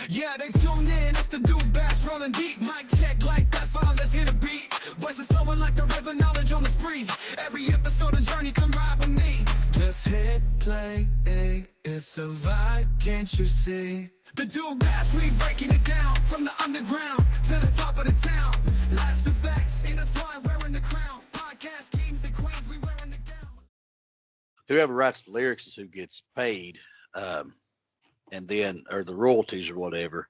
Yeah, they tune in, it's the dude bass rolling deep. Mic check like that, file, let's hit a beat. Voices flowing like the river, knowledge on the spree. Every episode of Journey, come ride with me. Just hit play, it's a vibe, can't you see? The dude bass, we breaking it down. From the underground to the top of the town. Life's effects, intertwined, wearing the crown. Podcast kings and queens, we wearing the gown. Whoever writes the lyrics is who gets paid. And then, or the royalties or whatever.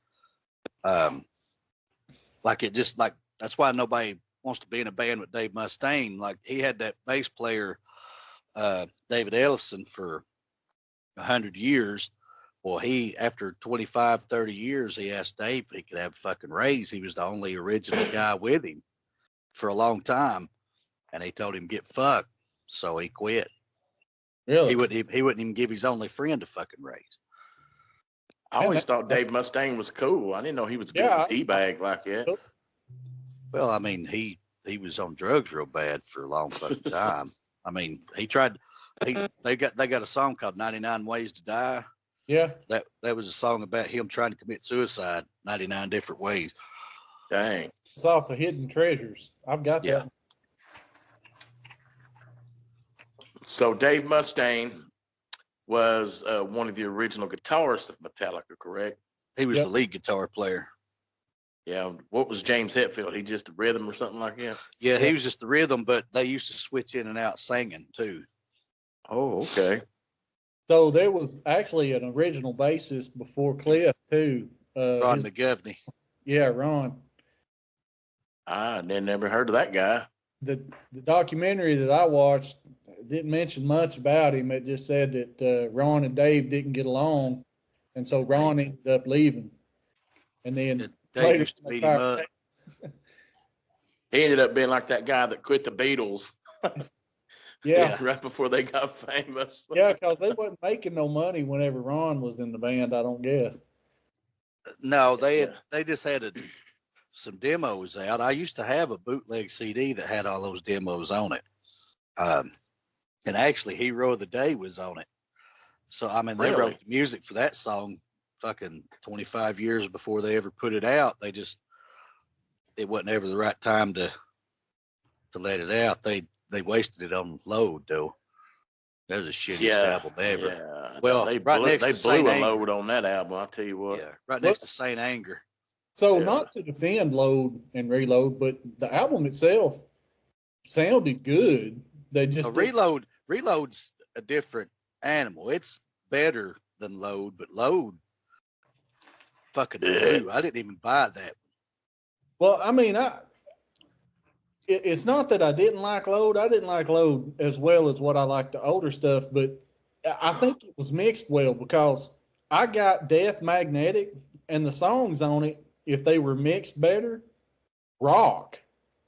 Like it just like, that's why nobody wants to be in a band with Dave Mustaine. Like he had that bass player, David Ellison, for 100 years. Well, he, after 25, 30 years, he asked Dave if he could have a fucking raise. He was the only original guy with him for a long time. And he told him, get fucked. So he quit. Really? He wouldn't even give his only friend a fucking raise. I always thought Dave Mustaine was cool. I didn't know he was a bit of a D-bag like that. Well, I mean, he was on drugs real bad for a long fucking time. I mean, he tried. They got a song called 99 Ways to Die. Yeah. That was a song about him trying to commit suicide 99 different ways. Dang. It's off of Hidden Treasures. I've got Yeah. that. So Dave Mustaine was one of the original guitarists of Metallica, correct? He was Yep. the lead guitar player. Yeah. What was James Hetfield? He just a rhythm or something like that? Yeah, he was just the rhythm, but they used to switch in and out singing too. Oh, okay. So there was actually an original bassist before Cliff too. Ron McGovney. Yeah, Ron. I never heard of that guy. The documentary that I watched didn't mention much about him. It just said that Ron and Dave didn't get along, and so Ron ended up leaving. And then Dave later, used to beat him up. He ended up being like that guy that quit the Beatles yeah, right before they got famous. yeah, because they wasn't making no money whenever Ron was in the band. I don't guess. No, they just had some demos out. I used to have a bootleg CD that had all those demos on it. And actually, Hero of the Day was on it. So, I mean, they Really? wrote the music for that song fucking 25 years before they ever put it out. It wasn't ever the right time to let it out. They wasted it on Load, though. That was the shittiest album ever. Yeah. Well, they right blew, next they to blew Saint a Anger. load on that album. I'll tell you what. Yeah, right next to Saint Anger. So Yeah. not to defend Load and Reload, but the album itself sounded good. They just Reload's a different animal. It's better than Load, but Load fucking blew. I didn't even buy that. Well, I mean, it's not that I didn't like Load. I didn't like Load as well as what I liked the older stuff, but I think it was mixed well because I got Death Magnetic and the songs on it, if they were mixed better, rock.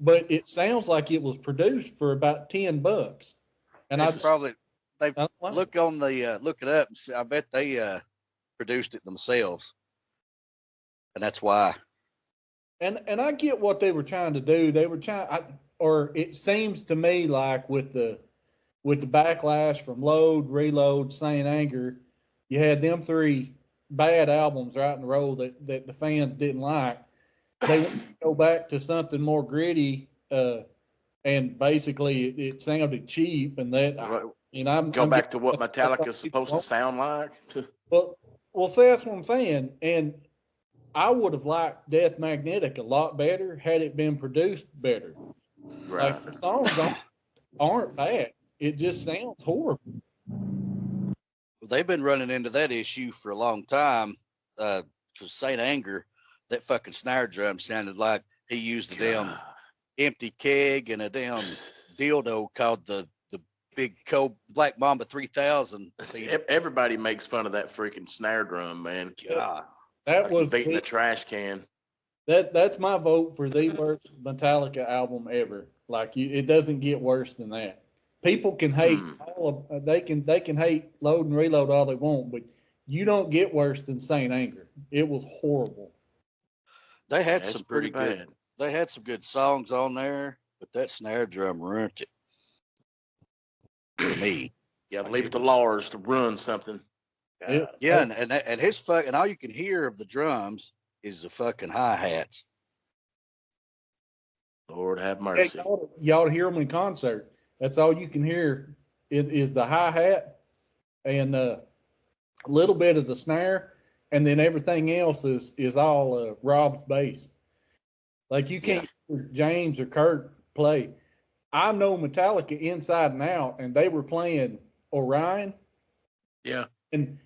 But it sounds like it was produced for about $10. And It's probably I don't like it. look on the look it up and see. I bet they produced it themselves, and that's why. And I get what they were trying to do. They were or it seems to me like with the backlash from Load, Reload, Saint Anger, you had them three bad albums right in a row that the fans didn't like. They want to go back to something more gritty, and basically it sounded cheap, and that Go back to what Metallica's supposed to sound like. Well, see, that's what I'm saying. And I would have liked Death Magnetic a lot better had it been produced better. Right. Like the songs aren't bad. It just sounds horrible. They've been running into that issue for a long time. Because Saint Anger, that fucking snare drum sounded like he used a damn empty keg and a damn dildo called the big Black Mamba 3000. Everybody makes fun of that freaking snare drum, man. God. That Like was beating the trash can. that's my vote for the worst Metallica album ever. Like it doesn't get worse than that. People can hate they can hate Load and Reload all they want, but you don't get worse than Saint Anger. It was horrible. They had That's some pretty good. bad. They had some good songs on there, but that snare drum ruined it for me. Yeah, leave it to Lars to run something. Yeah, and his and all you can hear of the drums is the fucking hi-hats. Lord have Yeah, mercy. you ought to hear them in concert. That's all you can hear is the hi-hat and a little bit of the snare, and then everything else is all Rob's bass. Like you can't hear James or Kurt play. I know Metallica inside and out, and they were playing Orion. Yeah. And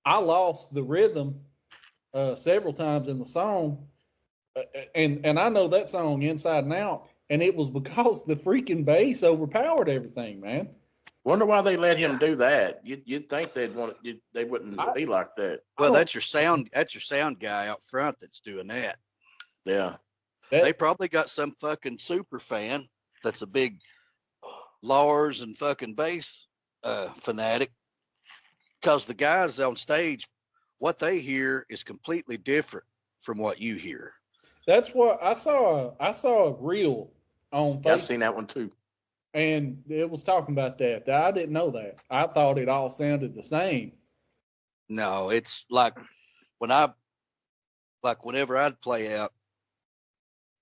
I lost the rhythm several times in the song, and I know that song inside and out, and it was because the freaking bass overpowered everything, man. Wonder why they let him do that. You'd think they'd they wouldn't be like that. Well, that's your sound guy out front that's doing that. Yeah. They probably got some fucking super fan that's a big Lars and fucking bass fanatic, because the guys on stage, what they hear is completely different from what you hear. That's what I saw. I saw a reel on Facebook. Yeah, I seen that one too. And it was talking about that. I didn't know that. I thought it all sounded the same. No, it's like whenever I'd play out,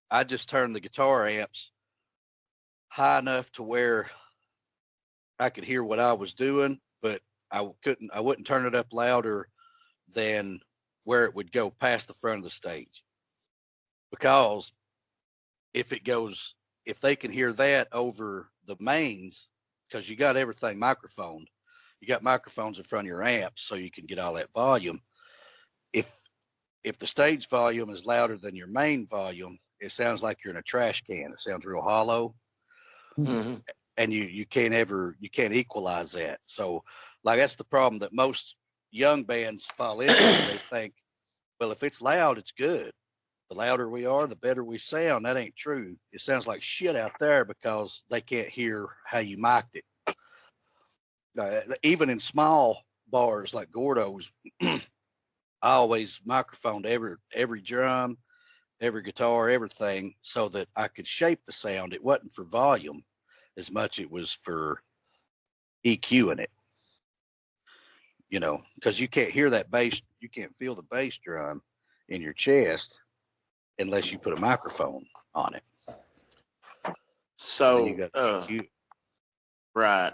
I just turn the guitar amps high enough to where I could hear what I was doing, but I wouldn't turn it up louder than where it would go past the front of the stage. Because if they can hear that over the mains, because you got everything microphoned, you got microphones in front of your amps so you can get all that volume. If the stage volume is louder than your main volume, it sounds like you're in a trash can. It sounds real hollow. Mm-hmm. And you can't equalize that. So like that's the problem that most young bands fall into. They think, well, if it's loud, it's good. The louder we are, the better we sound. That ain't true. It sounds like shit out there because they can't hear how you mic'd it. Even in small bars like Gordo's, I always microphoned every drum, every guitar, everything, so that I could shape the sound. It wasn't for volume as much it was for EQing it. You know, because you can't hear that bass, you can't feel the bass drum in your chest unless you put a microphone on it. So you got EQ. Right.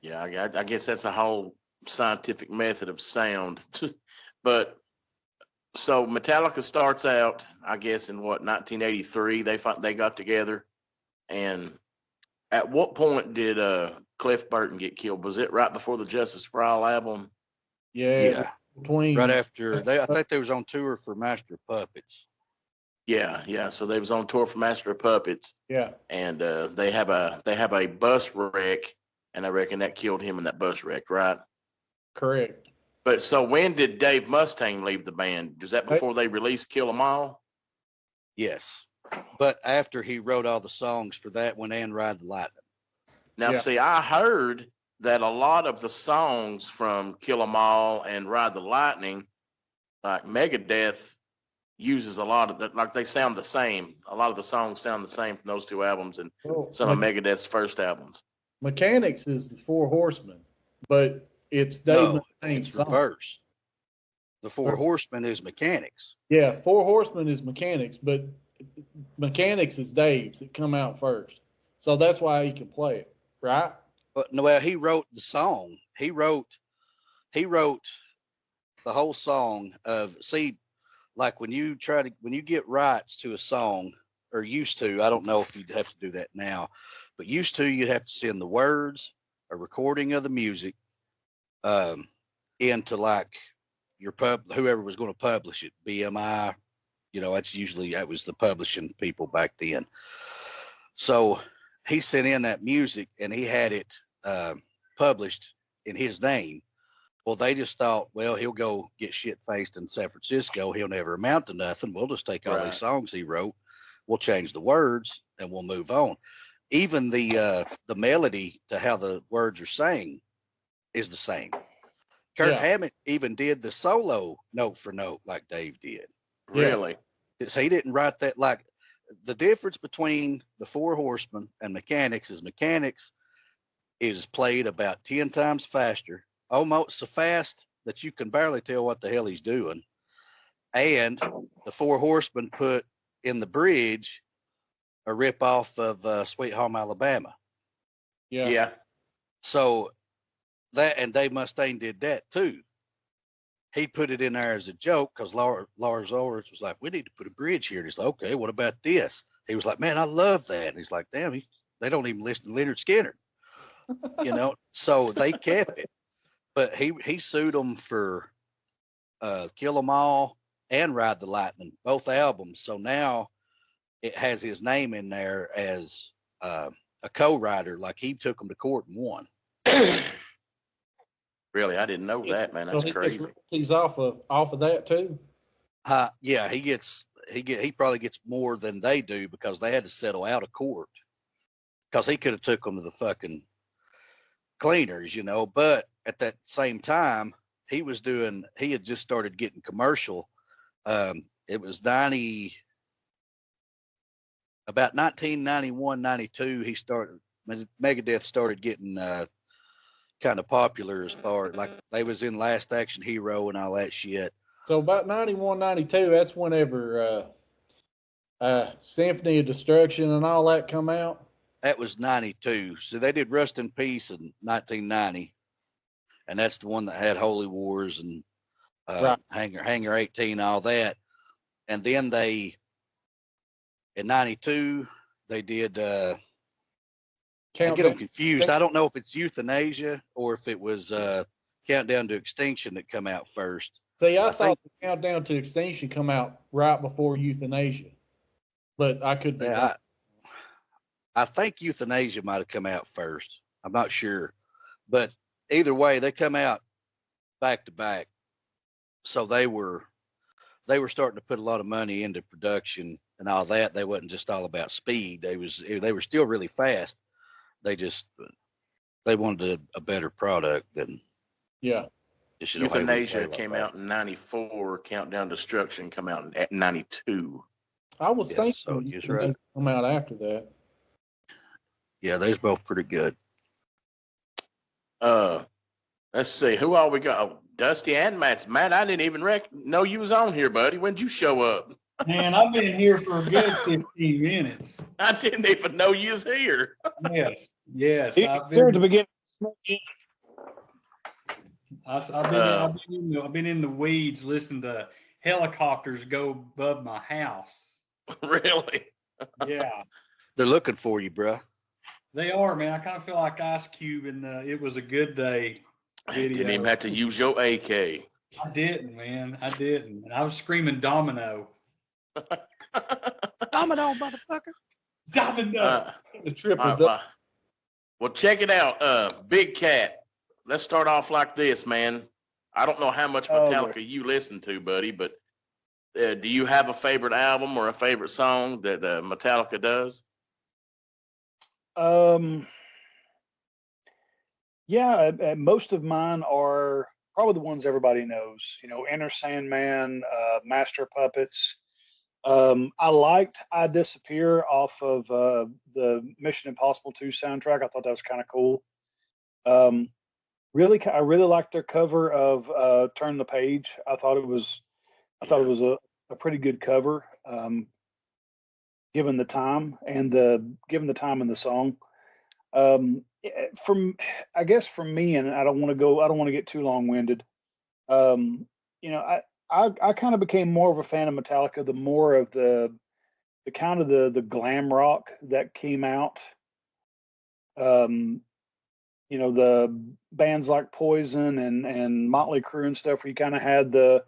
Yeah, I guess that's a whole scientific method of sound. But so Metallica starts out, I guess, in what, 1983? They got together, and at what point did Cliff Burton get killed? Was it right before the Justice for All album? Yeah. Between Right after I think they was on tour for Master of Puppets. Yeah. So they was on tour for Master of Puppets. Yeah. And they have a bus wreck, and I reckon that killed him in that bus wreck, right? Correct. But so when did Dave Mustaine leave the band? Was that before they released Kill 'Em All? Yes. But after he wrote all the songs for that one and Ride the Lightning. Now, see, I heard that a lot of the songs from Kill 'Em All and Ride the Lightning, like Megadeth, uses a lot of that, like they sound the same. A lot of the songs sound the same from those two albums and some of Megadeth's first albums. Mechanics is the Four Horsemen, but it's Dave Mustaine's song. Reverse. The Four Horsemen is Mechanics. Yeah, Four Horsemen is Mechanics, but Mechanics is Dave's. It come out first, so that's why he can play it, right? But no, well, he wrote the song. He wrote the whole song of, see, like when you get rights to a song, or used to, I don't know if you'd have to do that now, but used to, you'd have to send the words, a recording of the music, into like your whoever was going to publish it, BMI, that was the publishing people back then. So he sent in that music and he had it published in his name. Well, they just thought, well, he'll go get shit-faced in San Francisco. He'll never amount to nothing. We'll just take all these songs he wrote. We'll change the words and we'll move on. Even the melody to how the words are sang is the same. Kurt Hammett even did the solo note for note like Dave did. Really? So he didn't write that. Like, the difference between the Four Horsemen and Mechanics is played about 10 times faster, almost so fast that you can barely tell what the hell he's doing. And the Four Horsemen put in the bridge a rip off of Sweet Home Alabama. Yeah. So that, and Dave Mustaine did that too. He put it in there as a joke because Lars Ulrich was like, we need to put a bridge here. And he's like, okay, what about this? He was like, man, I love that. And he's like, damn, they don't even listen to Leonard Skinner. So they kept it. But he sued them for Kill 'Em All and Ride the Lightning, both albums. So now it has his name in there as a co-writer. Like he took them to court and won. Really, I didn't know that, man. That's crazy. He's off of that too. Yeah, he probably gets more than they do because they had to settle out of court. Because he could have took them to the fucking cleaners, But at that same time, he had just started getting commercial. It was about 1991, 92, Megadeth started getting kind of popular as far like they was in Last Action Hero and all that shit. So about 91, 92, that's whenever Symphony of Destruction and all that come out. That was 92. So they did Rust in Peace in 1990. And that's the one that had Holy Wars and Right. Hangar 18, all that. And then in 92, they did, I get them confused. I don't know if it's Euthanasia or if it was Countdown to Extinction that come out first. See, I thought the Countdown to Extinction come out right before Euthanasia, but I could be wrong. I think Euthanasia might have come out first. I'm not sure. But either way, they come out back to back. So they were starting to put a lot of money into production and all that. They wasn't just all about speed. They were still really fast. They wanted a better product than Euthanasia came out in 94. Countdown Destruction come out at 92. I was thinking so right. Come out after that. Yeah, they're both pretty good. Let's see who all we got. Oh, Dusty and Matt. Matt, I didn't even know you was on here, buddy. When'd you show up? Man, I've been here for a good 15 minutes. I didn't even know you was here. Yes. I've been at the beginning. I've been in the weeds listening to helicopters go above my house. Really? Yeah. They're looking for you, bro. They are, man. I kind of feel like Ice Cube in It Was a Good Day video. Didn't even have to use your AK. I didn't, man. I didn't. And I was screaming Domino. Domino, motherfucker. Domino. The triple. Well, check it out. Big Cat. Let's start off like this, man. I don't know how much Metallica you listen to, buddy, but do you have a favorite album or a favorite song that Metallica does? Yeah, most of mine are probably the ones everybody knows. Enter Sandman, Master of Puppets. I liked I Disappear off of the Mission Impossible 2 soundtrack. I thought that was kind of cool. I really liked their cover of Turn the Page. I thought it was a pretty good cover, given the time and the song. For me, and I don't want to get too long-winded. I kind of became more of a fan of Metallica the more of the kind of the glam rock that came out. The bands like Poison and Motley Crue and stuff, where you kind of had the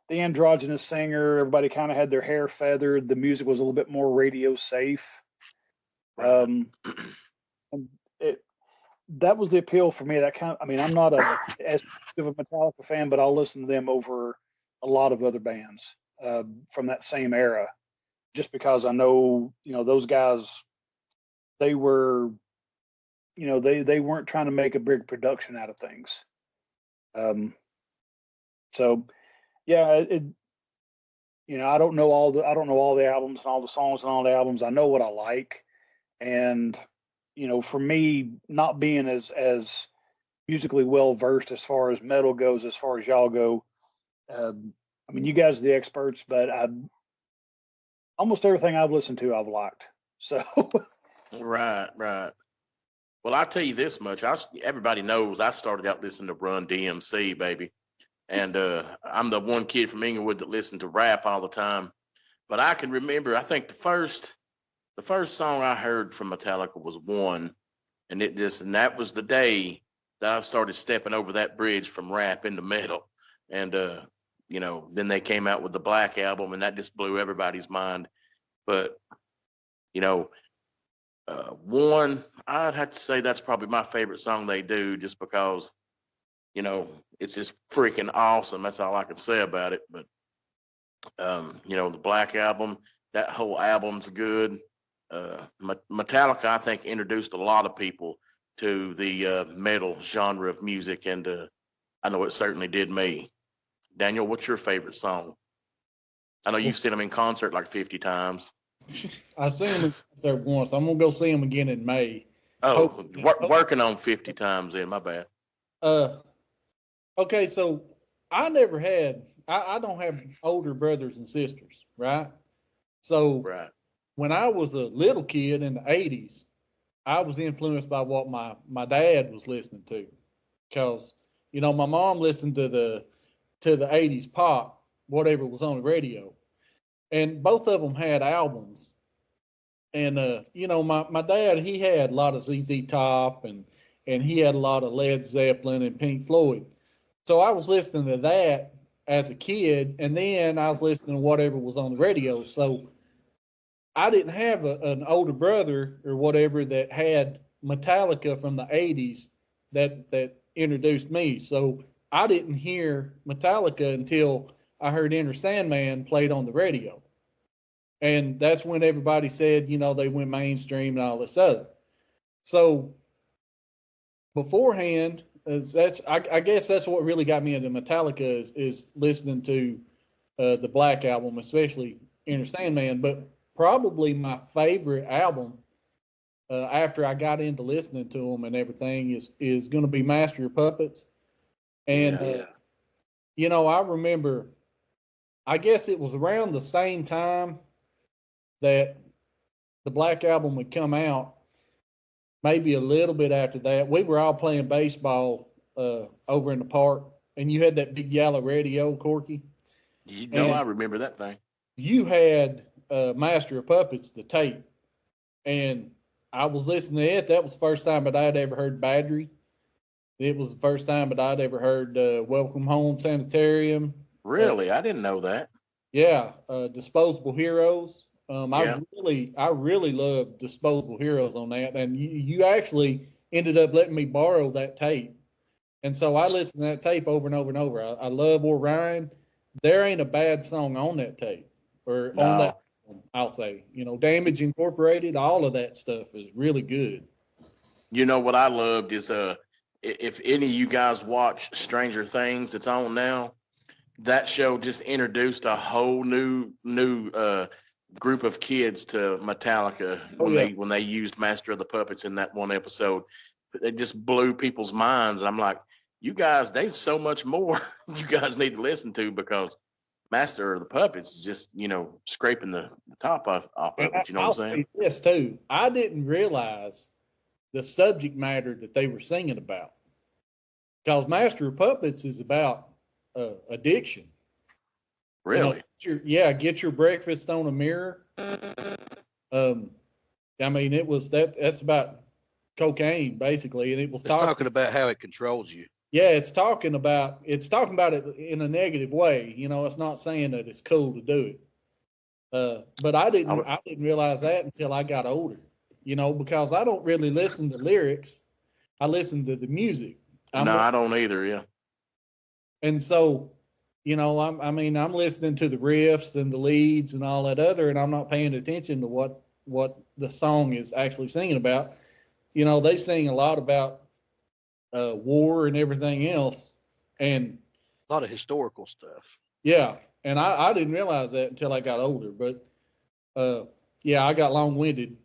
androgynous singer, everybody kind of had their hair feathered, the music was a little bit more radio safe. And that was the appeal for me. I'm not as of a Metallica fan, but I'll listen to them over a lot of other bands from that same era, just because I know, those guys, they were, they weren't trying to make a big production out of things. So yeah, I don't know all the albums and all the songs and all the albums. I know what I like. And, for me, not being as musically well versed as far as metal goes, as far as y'all go. I mean, you guys are the experts, but almost everything I've listened to, I've liked. So, Right, right. Well, I'll tell you this much. Everybody knows I started out listening to Run DMC, baby. And I'm the one kid from Inglewood that listened to rap all the time. But I can remember, I think the first song I heard from Metallica was One. And that was the day that I started stepping over that bridge from rap into metal. And then they came out with the Black Album, and that just blew everybody's mind. But you know, One, I'd have to say that's probably my favorite song they do, just because it's just freaking awesome. That's all I can say about it. But the Black Album, that whole album's good. Metallica, I think, introduced a lot of people to the metal genre of music, and I know it certainly did me. Daniel, what's your favorite song? I know you've seen them in concert like 50 times. I seen him in concert once. I'm gonna go see him again in May. Oh, working on 50 times then, my bad. Okay, so I never had. I don't have older brothers and sisters, right? So Right. when I was a little kid in the '80s, I was influenced by what my dad was listening to, because my mom listened to the '80s pop, whatever was on the radio, and both of them had albums. And my dad, he had a lot of ZZ Top, and he had a lot of Led Zeppelin and Pink Floyd. So I was listening to that as a kid, and then I was listening to whatever was on the radio. So I didn't have an older brother or whatever that had Metallica from the '80s that introduced me. So I didn't hear Metallica until I heard Enter Sandman played on the radio. And that's when everybody said, they went mainstream and all this other. So beforehand, I guess that's what really got me into Metallica is listening to the Black Album, especially Enter Sandman. But probably my favorite album after I got into listening to them and everything is going to be Master of Puppets. And I remember, I guess it was around the same time that the Black Album would come out, maybe a little bit after that. We were all playing baseball over in the park, and you had that big yellow radio, Corky. I remember that thing. You had Master of Puppets, the tape, and I was listening to it. That was the first time that I'd ever heard Badgery. It was the first time that I'd ever heard Welcome Home Sanitarium. Really? I didn't know that. Yeah, Disposable Heroes. I really love Disposable Heroes on that, and you actually ended up letting me borrow that tape, and so I listened to that tape over and over and over. I love Orion. There ain't a bad song on that tape or on that. I'll say, Damage Incorporated, all of that stuff is really good. What I loved is if any of you guys watch Stranger Things, it's on now. That show just introduced a whole new group of kids to Metallica when they used Master of the Puppets in that one episode. It just blew people's minds. And I'm like, you guys, there's so much more you guys need to listen to, because Master of the Puppets is just, scraping the top off of it. You know what I'm saying? Yes, too. I didn't realize the subject matter that they were singing about, because Master of Puppets is about addiction. Really? Get your breakfast on a mirror. It was that's about cocaine basically, and it's talking about how it controls you. Yeah, it's talking about it in a negative way. It's not saying that it's cool to do it. But I didn't realize that until I got older. Because I don't really listen to lyrics. I listen to the music. I don't either. Yeah. And so, I'm listening to the riffs and the leads and all that other, and I'm not paying attention to what the song is actually singing about. They sing a lot about war and everything else, and a lot of historical stuff. Yeah, and I didn't realize that until I got older. But I got long-winded.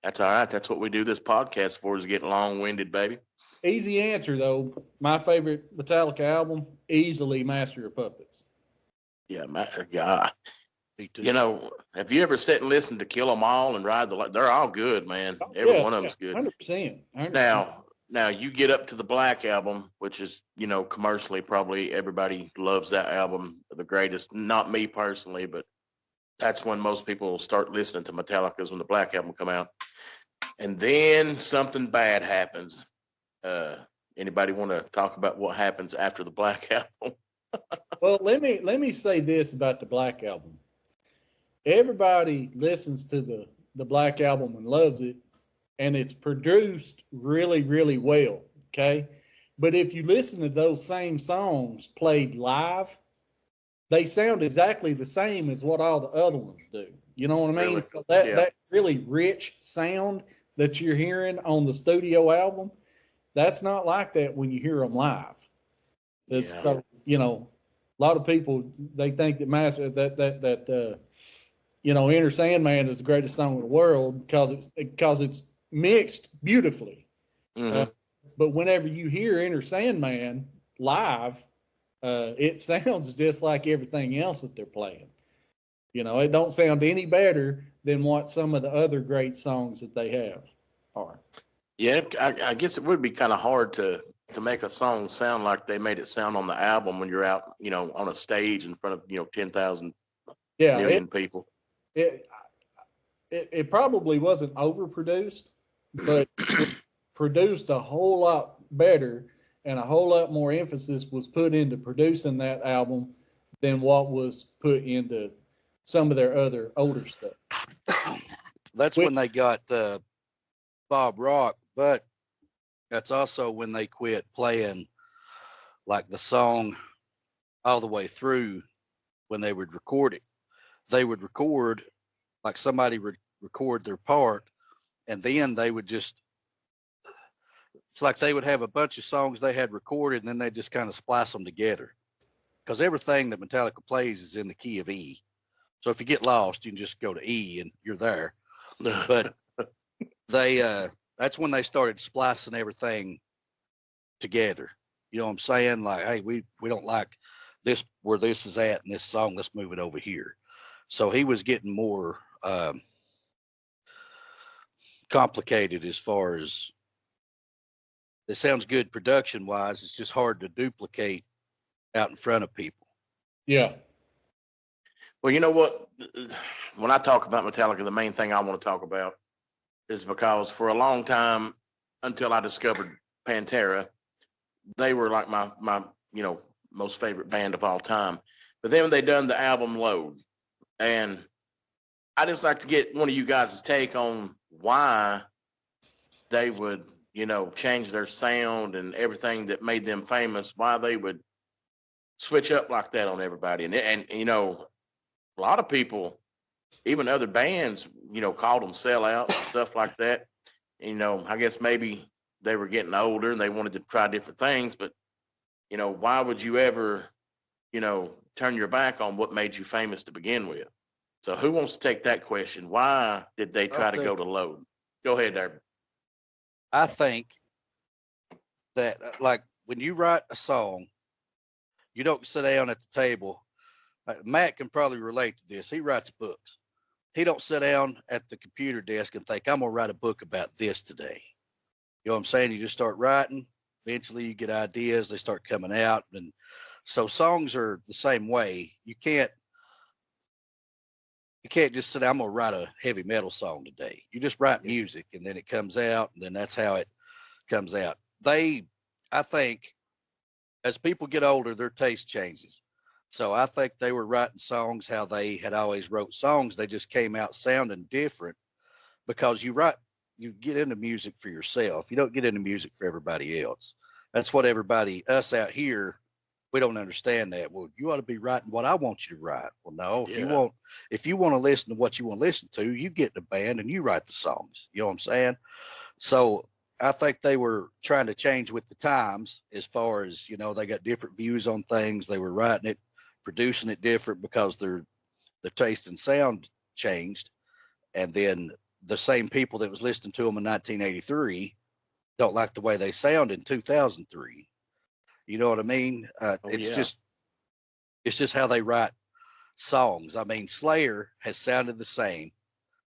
That's all right. That's what we do this podcast for, is get long-winded, baby. Easy answer though. My favorite Metallica album, easily Master of Puppets. Yeah, God. Me too. You know, have you ever sat and listened to Kill 'Em All and Ride the Light? They're all good, man. Every one of them's good. 100%. Now you get up to the Black Album, which is, you know, commercially probably everybody loves that album, the greatest. Not me personally, but that's when most people start listening to Metallica's when the Black Album come out. And then something bad happens. Anybody want to talk about what happens after the Black Album? Well, let me say this about the Black Album. Everybody listens to the Black Album and loves it, and it's produced really, really well. Okay. But if you listen to those same songs played live, they sound exactly the same as what all the other ones do. You know what I mean? Really? So that Yeah. that really rich sound that you're hearing on the studio album, that's not like that when you hear them live. It's, Yeah. So, you know, a lot of people, they think that Enter Sandman is the greatest song in the world because it's mixed beautifully. Mhm. But whenever you hear Enter Sandman live, it sounds just like everything else that they're playing. You know, it don't sound any better than what some of the other great songs that they have are. Yeah, I guess it would be kind of hard to make a song sound like they made it sound on the album when you're out, you know, on a stage in front of, you know, 10,000 Yeah, million people. it probably wasn't overproduced, but it produced a whole lot better, and a whole lot more emphasis was put into producing that album than what was put into some of their other older stuff. That's when they got Bob Rock, but that's also when they quit playing like the song all the way through when they would record it. They would record, like somebody would record their part, and then they would just, it's like they would have a bunch of songs they had recorded, and then they just kind of splice them together. Because everything that Metallica plays is in the key of E. So if you get lost, you can just go to E and you're there. But that's when they started splicing everything together. You know what I'm saying? Like, hey, we don't like this, where this is at in this song, let's move it over here. So he was getting more complicated as far as, it sounds good production wise. It's just hard to duplicate out in front of people. Yeah. Well, you know what? When I talk about Metallica, the main thing I want to talk about is because for a long time, until I discovered Pantera, they were like my you know, most favorite band of all time. But then when they done the album Load, and I just like to get one of you guys' take on why they would, you know, change their sound and everything that made them famous, why they would switch up like that on everybody. And you know, a lot of people, even other bands, you know, called them sellouts and stuff like that. You know, I guess maybe they were getting older and they wanted to try different things, but you know, why would you ever, you know, turn your back on what made you famous to begin with? So who wants to take that question? Why did they try to go to Load? Go ahead, Darby. I think that like when you write a song, you don't sit down at the table. Matt can probably relate to this. He writes books. He don't sit down at the computer desk and think, I'm gonna write a book about this today. You know what I'm saying? You just start writing. Eventually you get ideas, they start coming out. And so songs are the same way. You can't just say, I'm gonna write a heavy metal song today. You just write music and then it comes out, and then that's how it comes out. I think as people get older, their taste changes. So I think they were writing songs how they had always wrote songs. They just came out sounding different because you get into music for yourself. You don't get into music for everybody else. That's what us out here, we don't understand that. Well, you ought to be writing what I want you to write. Well, no, if you want to listen to what you want to listen to, you get in a band and you write the songs. You know what I'm saying? So I think they were trying to change with the times as far as, you know, they got different views on things. They were writing it, producing it different because the taste and sound changed. And then the same people that was listening to them in 1983 don't like the way they sound in 2003. You know what I mean? It's yeah. just how they write songs. I mean, Slayer has sounded the same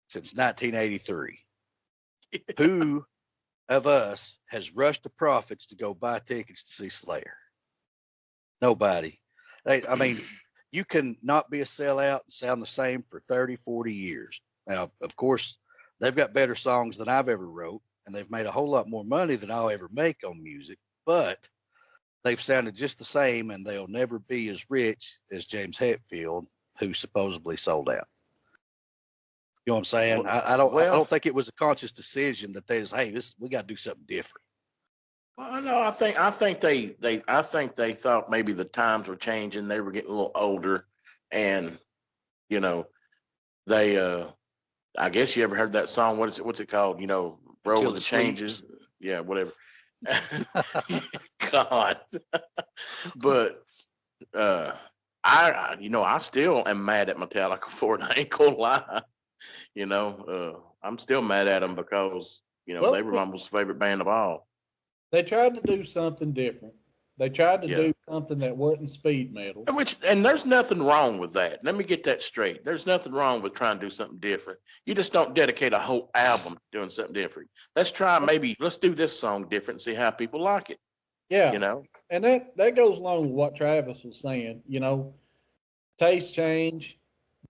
since 1983. Who of us has rushed the profits to go buy tickets to see Slayer? Nobody. I mean, you can not be a sellout and sound the same for 30, 40 years. Now, of course, they've got better songs than I've ever wrote, and they've made a whole lot more money than I'll ever make on music, but they've sounded just the same, and they'll never be as rich as James Hetfield, who supposedly sold out. You know what I'm saying? I don't think it was a conscious decision that they just, hey, we got to do something different. Well, no, I think they thought maybe the times were changing. They were getting a little older, and you know, they. I guess you ever heard that song? What's it called? You know, Roll Until with the It Changes. Sleeps. Yeah, whatever. God, but I still am mad at Metallica for it. I ain't gonna lie. I'm still mad at them because Well, they were my most favorite band of all. they tried to do something different. They tried to Yeah. do something that wasn't speed metal. And there's nothing wrong with that. Let me get that straight. There's nothing wrong with trying to do something different. You just don't dedicate a whole album to doing something different. Let's do this song different and see how people like it. Yeah. You know? And that goes along with what Travis was saying. Taste change.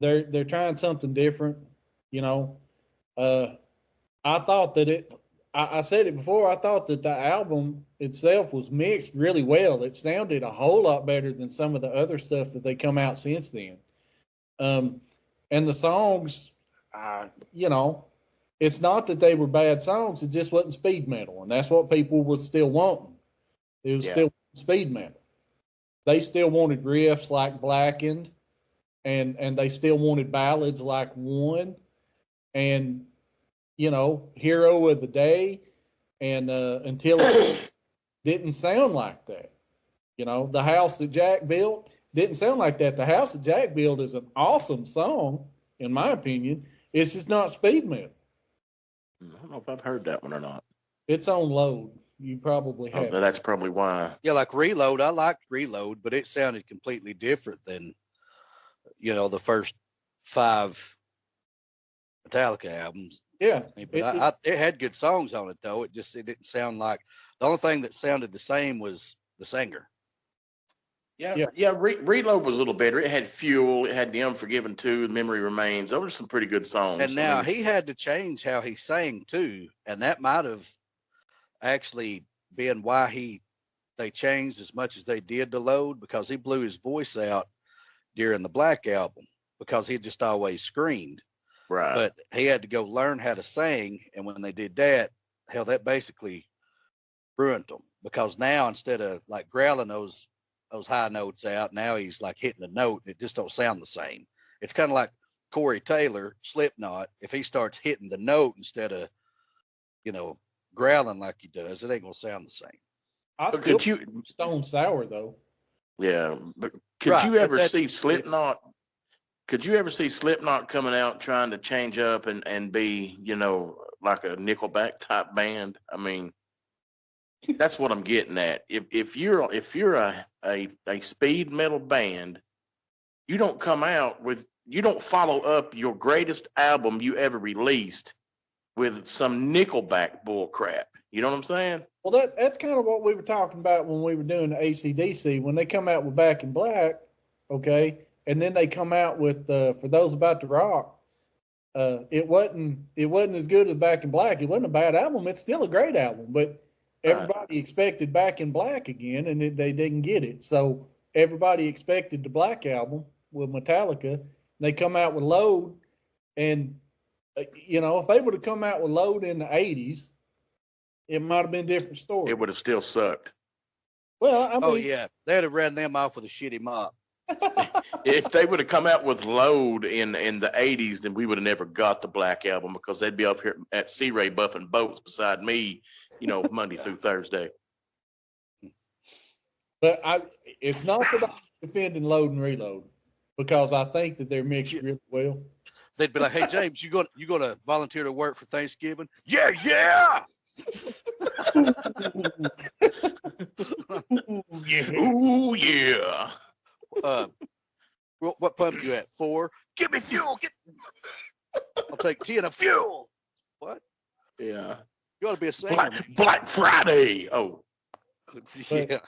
They're trying something different. I thought that I said it before. I thought that the album itself was mixed really well. It sounded a whole lot better than some of the other stuff that they come out since then. And the songs, it's not that they were bad songs. It just wasn't speed metal, and that's what people was still wanting. It was still speed metal. They still wanted riffs like Blackened, and they still wanted ballads like One, and Hero of the Day, and Until It didn't sound like that. The House That Jack Built didn't sound like that. The House That Jack Built is an awesome song, in my opinion. It's just not speed metal. I don't know if I've heard that one or not. It's on Load. You probably have. That's probably why. Yeah, like Reload. I liked Reload, but it sounded completely different than, the first 5 Metallica albums. Yeah. But it had good songs on it, though. It didn't sound like, the only thing that sounded the same was the singer. Yeah. Reload was a little better. It had Fuel. It had The Unforgiven 2, Memory Remains. Those were some pretty good songs. And now he had to change how he sang too, and that might have actually been why they changed as much as they did to Load, because he blew his voice out during the Black album because he just always screamed. Right. But he had to go learn how to sing, and when they did that, hell, that basically ruined him, because now instead of like growling those high notes out, now he's like hitting a note and it just don't sound the same. It's kind of like Corey Taylor, Slipknot. If he starts hitting the note instead of, growling like he does, it ain't gonna sound the same. I still Stone Sour though. Yeah, but could you ever see Slipknot? Could you ever see Slipknot coming out trying to change up and be, like a Nickelback type band? I mean, that's what I'm getting at. If you're a speed metal band, you don't follow up your greatest album you ever released with some Nickelback bull crap. You know what I'm saying? Well, that's kind of what we were talking about when we were doing the AC/DC. When they come out with Back in Black, okay, and then they come out with For Those About to Rock. It wasn't as good as Back in Black. It wasn't a bad album. It's still a great album, but everybody expected Back in Black again, and they didn't get it. So everybody expected the Black album with Metallica. They come out with Load, and if they would have come out with Load in the '80s, it might have been a different story. It would have still sucked. Well, I mean, they'd have ran them off with a shitty mop. If they would have come out with Load in the '80s, then we would have never got the Black album, because they'd be up here at Sea Ray buffing boats beside me, Monday through Thursday. But it's not that I'm defending Load and Reload, because I think that they're mixed really well. they'd be like, "Hey James, you gonna volunteer to work for Thanksgiving?" Yeah, yeah. Ooh, yeah. What pump you at? 4. Give me fuel. I'll take 10 of fuel. What? Yeah. You ought to be a singer. Black Friday. Oh, Yeah.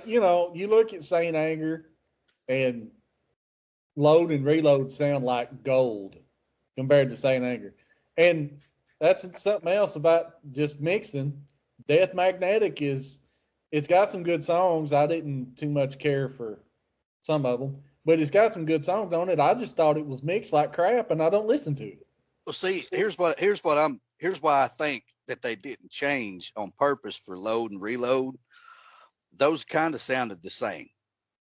You look at Saint Anger, and Load and Reload sound like gold compared to Saint Anger, and that's something else about just mixing. Death Magnetic it's got some good songs. I didn't too much care for some of them, but it's got some good songs on it. I just thought it was mixed like crap, and I don't listen to it. Well, see, here's why I think that they didn't change on purpose for Load and Reload. Those kind of sounded the same.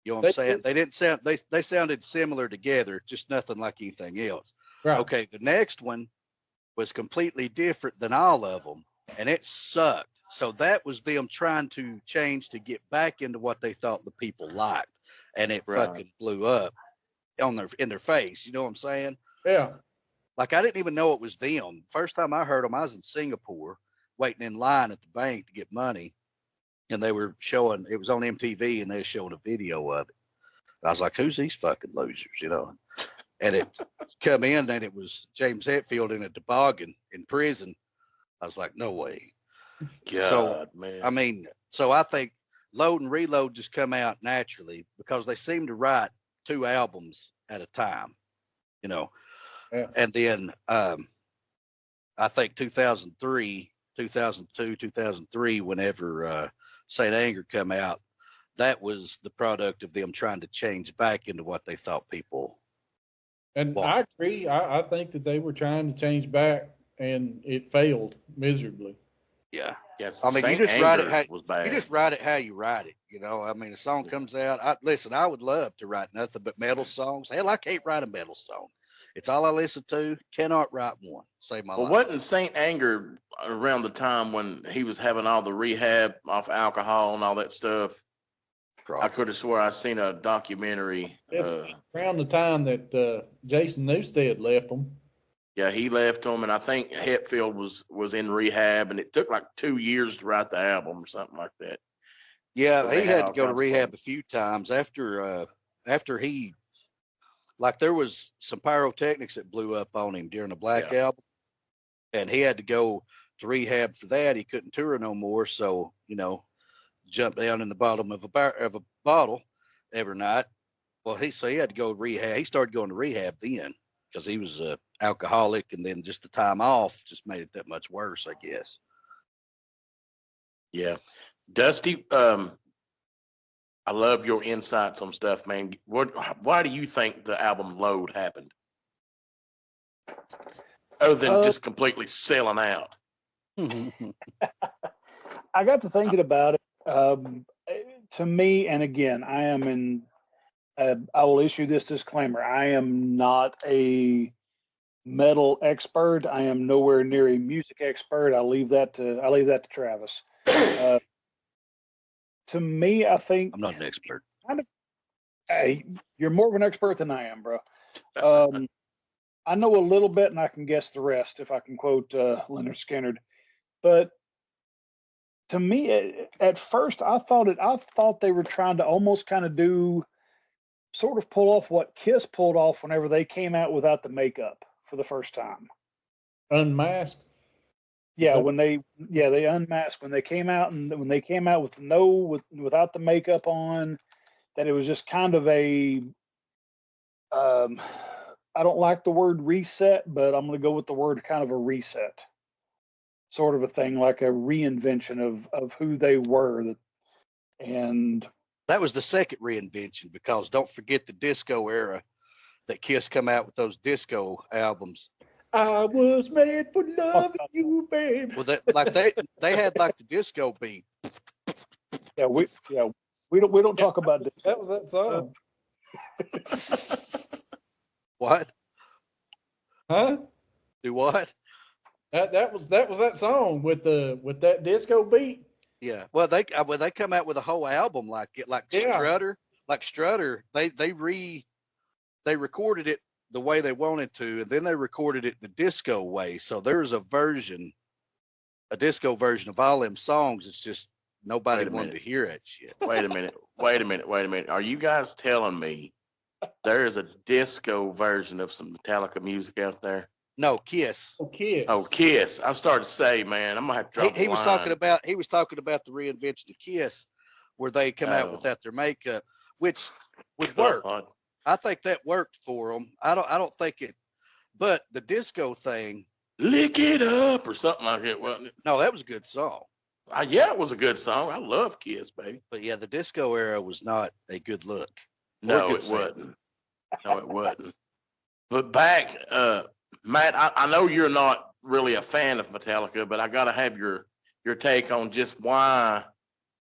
You know what I'm saying? They didn't sound they sounded similar together, just nothing like anything else. Right. Okay, the next one was completely different than all of them, and it sucked. So that was them trying to change to get back into what they thought the people liked, and it fucking blew up in their face. You know what I'm saying? Yeah. Like, I didn't even know it was them. First time I heard them, I was in Singapore waiting in line at the bank to get money, and they were showing, it was on MTV, and they were showing a video of it. I was like, who's these fucking losers, you know? And it come in, and it was James Hetfield in a toboggan in prison. I was like, no way. God, man. I mean, so I think Load and Reload just come out naturally because they seem to write 2 albums at a time, you know. Yeah. And then I think 2002, 2003, whenever Saint Anger come out, that was the product of them trying to change back into what they thought people. And I agree. I think that they were trying to change back, and it failed miserably. Yeah. Yes. I mean, Saint you just write Anger it was bad. you just write it how you write it. You know, I mean, a song comes out. I would love to write nothing but metal songs. Hell, I can't write a metal song. It's all I listen to. Cannot write one. Save my life. Wasn't Saint Anger around the time when he was having all the rehab off alcohol and all that stuff? I could have swore I seen a documentary. It's around the time that Jason Newsted left them. Yeah, he left them, and I think Hetfield was in rehab, and it took like 2 years to write the album or something like that. Yeah, So he they had to all go to kinds of rehab fun. a few times after he, like, there was some pyrotechnics that blew up on him during the Black Album, and he had to go to rehab for that. He couldn't tour no more, so, you know, jumped down in the bottom of a bottle every night. Well, he had to go to rehab. He started going to rehab then because he was a alcoholic, and then just the time off just made it that much worse, I guess. Yeah. Dusty, I love your insights on stuff, man. Why do you think the album Load happened? Other than just completely selling out. I got to thinking about it. To me, and again, I will issue this disclaimer. I am not a metal expert. I am nowhere near a music expert. I leave that to Travis. To me, I think I'm not an expert. Hey, you're more of an expert than I am, bro. I know a little bit, and I can guess the rest if I can quote Leonard Skinner. But to me, at first, I thought they were trying to almost kind of sort of pull off what Kiss pulled off whenever they came out without the makeup for the first time. Unmasked. Yeah, they unmasked when they came out, and when they came out without the makeup on, that it was just kind of a I don't like the word reset, but I'm going to go with the word kind of a reset, sort of a thing, like a reinvention of who they were. And that was the second reinvention, because don't forget the disco era that Kiss come out with those disco albums. I was made for loving you, babe. Well, they had like the disco beat. Yeah, we don't talk about this. That was that song. What? Huh? Do what? That was that song with that disco beat. Yeah. Well, they come out with a whole album like Strutter. Like Strutter, they recorded it the way they wanted to, and then they recorded it the disco way. So there's a disco version of all them songs. It's just nobody Wait a wanted to minute. hear that shit. Wait a minute. Are you guys telling me there is a disco version of some Metallica music out there? No, Kiss. Oh, Kiss. Oh, Kiss. I started to say, man, I'm gonna have to drop He a was line. talking about the reinvention of Kiss, where they come out without their makeup, which would work. God. I think that worked for them. I don't think it, but the disco thing. Lick it up or something like that, wasn't it? No, that was a good song. Yeah, it was a good song. I love Kiss, baby. But yeah, the disco era was not a good look. No, good it sound. wasn't. No, it wasn't. But back, Matt, I know you're not really a fan of Metallica, but I got to have your take on just why,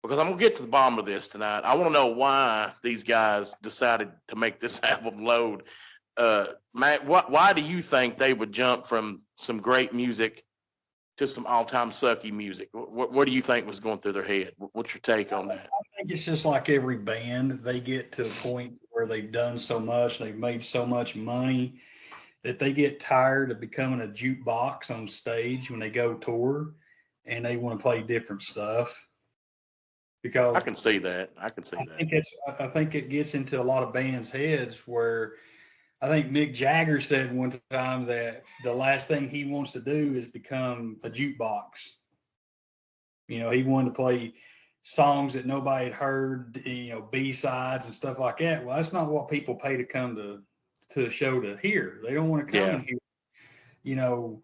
because I'm going to get to the bottom of this tonight. I want to know why these guys decided to make this album Load. Matt, why do you think they would jump from some great music to some all-time sucky music? What do you think was going through their head? What's your take on that? I think it's just like every band. They get to a point where they've done so much, they've made so much money that they get tired of becoming a jukebox on stage when they go tour, and they want to play different stuff. Because I can see that. I think it gets into a lot of bands' heads where I think Mick Jagger said one time that the last thing he wants to do is become a jukebox. You know, he wanted to play songs that nobody had heard, B-sides and stuff like that. Well, that's not what people pay to come to the show to hear. They don't want to come and hear,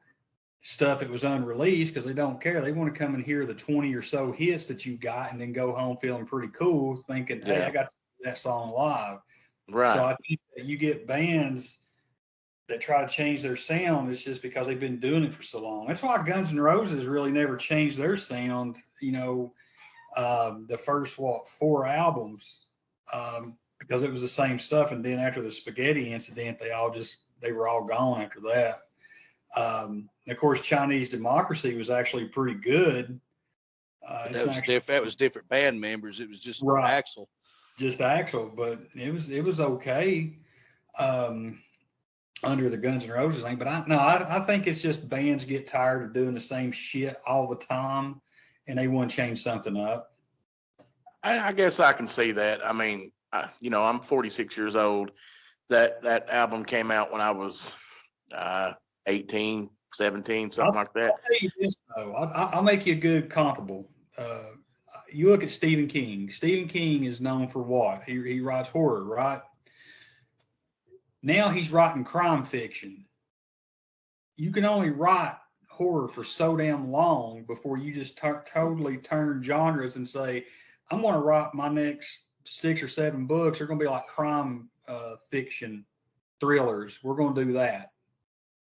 stuff that was unreleased because they don't care. They want to come and hear the 20 or so hits that you got and then go home feeling pretty cool, thinking, hey, I got to do that song live. Right. So I think that you get bands that try to change their sound. It's just because they've been doing it for so long. That's why Guns N' Roses really never changed their sound, the first, 4 albums, because it was the same stuff. And then after the spaghetti incident, they were all gone after that. Of course, Chinese Democracy was actually pretty good. That was different band members. It was just Right. Axl. Just Axl, but it was okay under the Guns N' Roses thing. But I think it's just bands get tired of doing the same shit all the time, and they want to change something up. I guess I can see that. I mean, I'm 46 years old. That album came out when I was 18, 17, something like that. I'll tell you this, though. I'll make you a good comparable. You look at Stephen King. Stephen King is known for what? He writes horror, right? Now he's writing crime fiction. You can only write horror for so damn long before you just totally turn genres and say, I'm going to write my next 6 or 7 books. They're going to be like crime fiction thrillers. We're going to do that.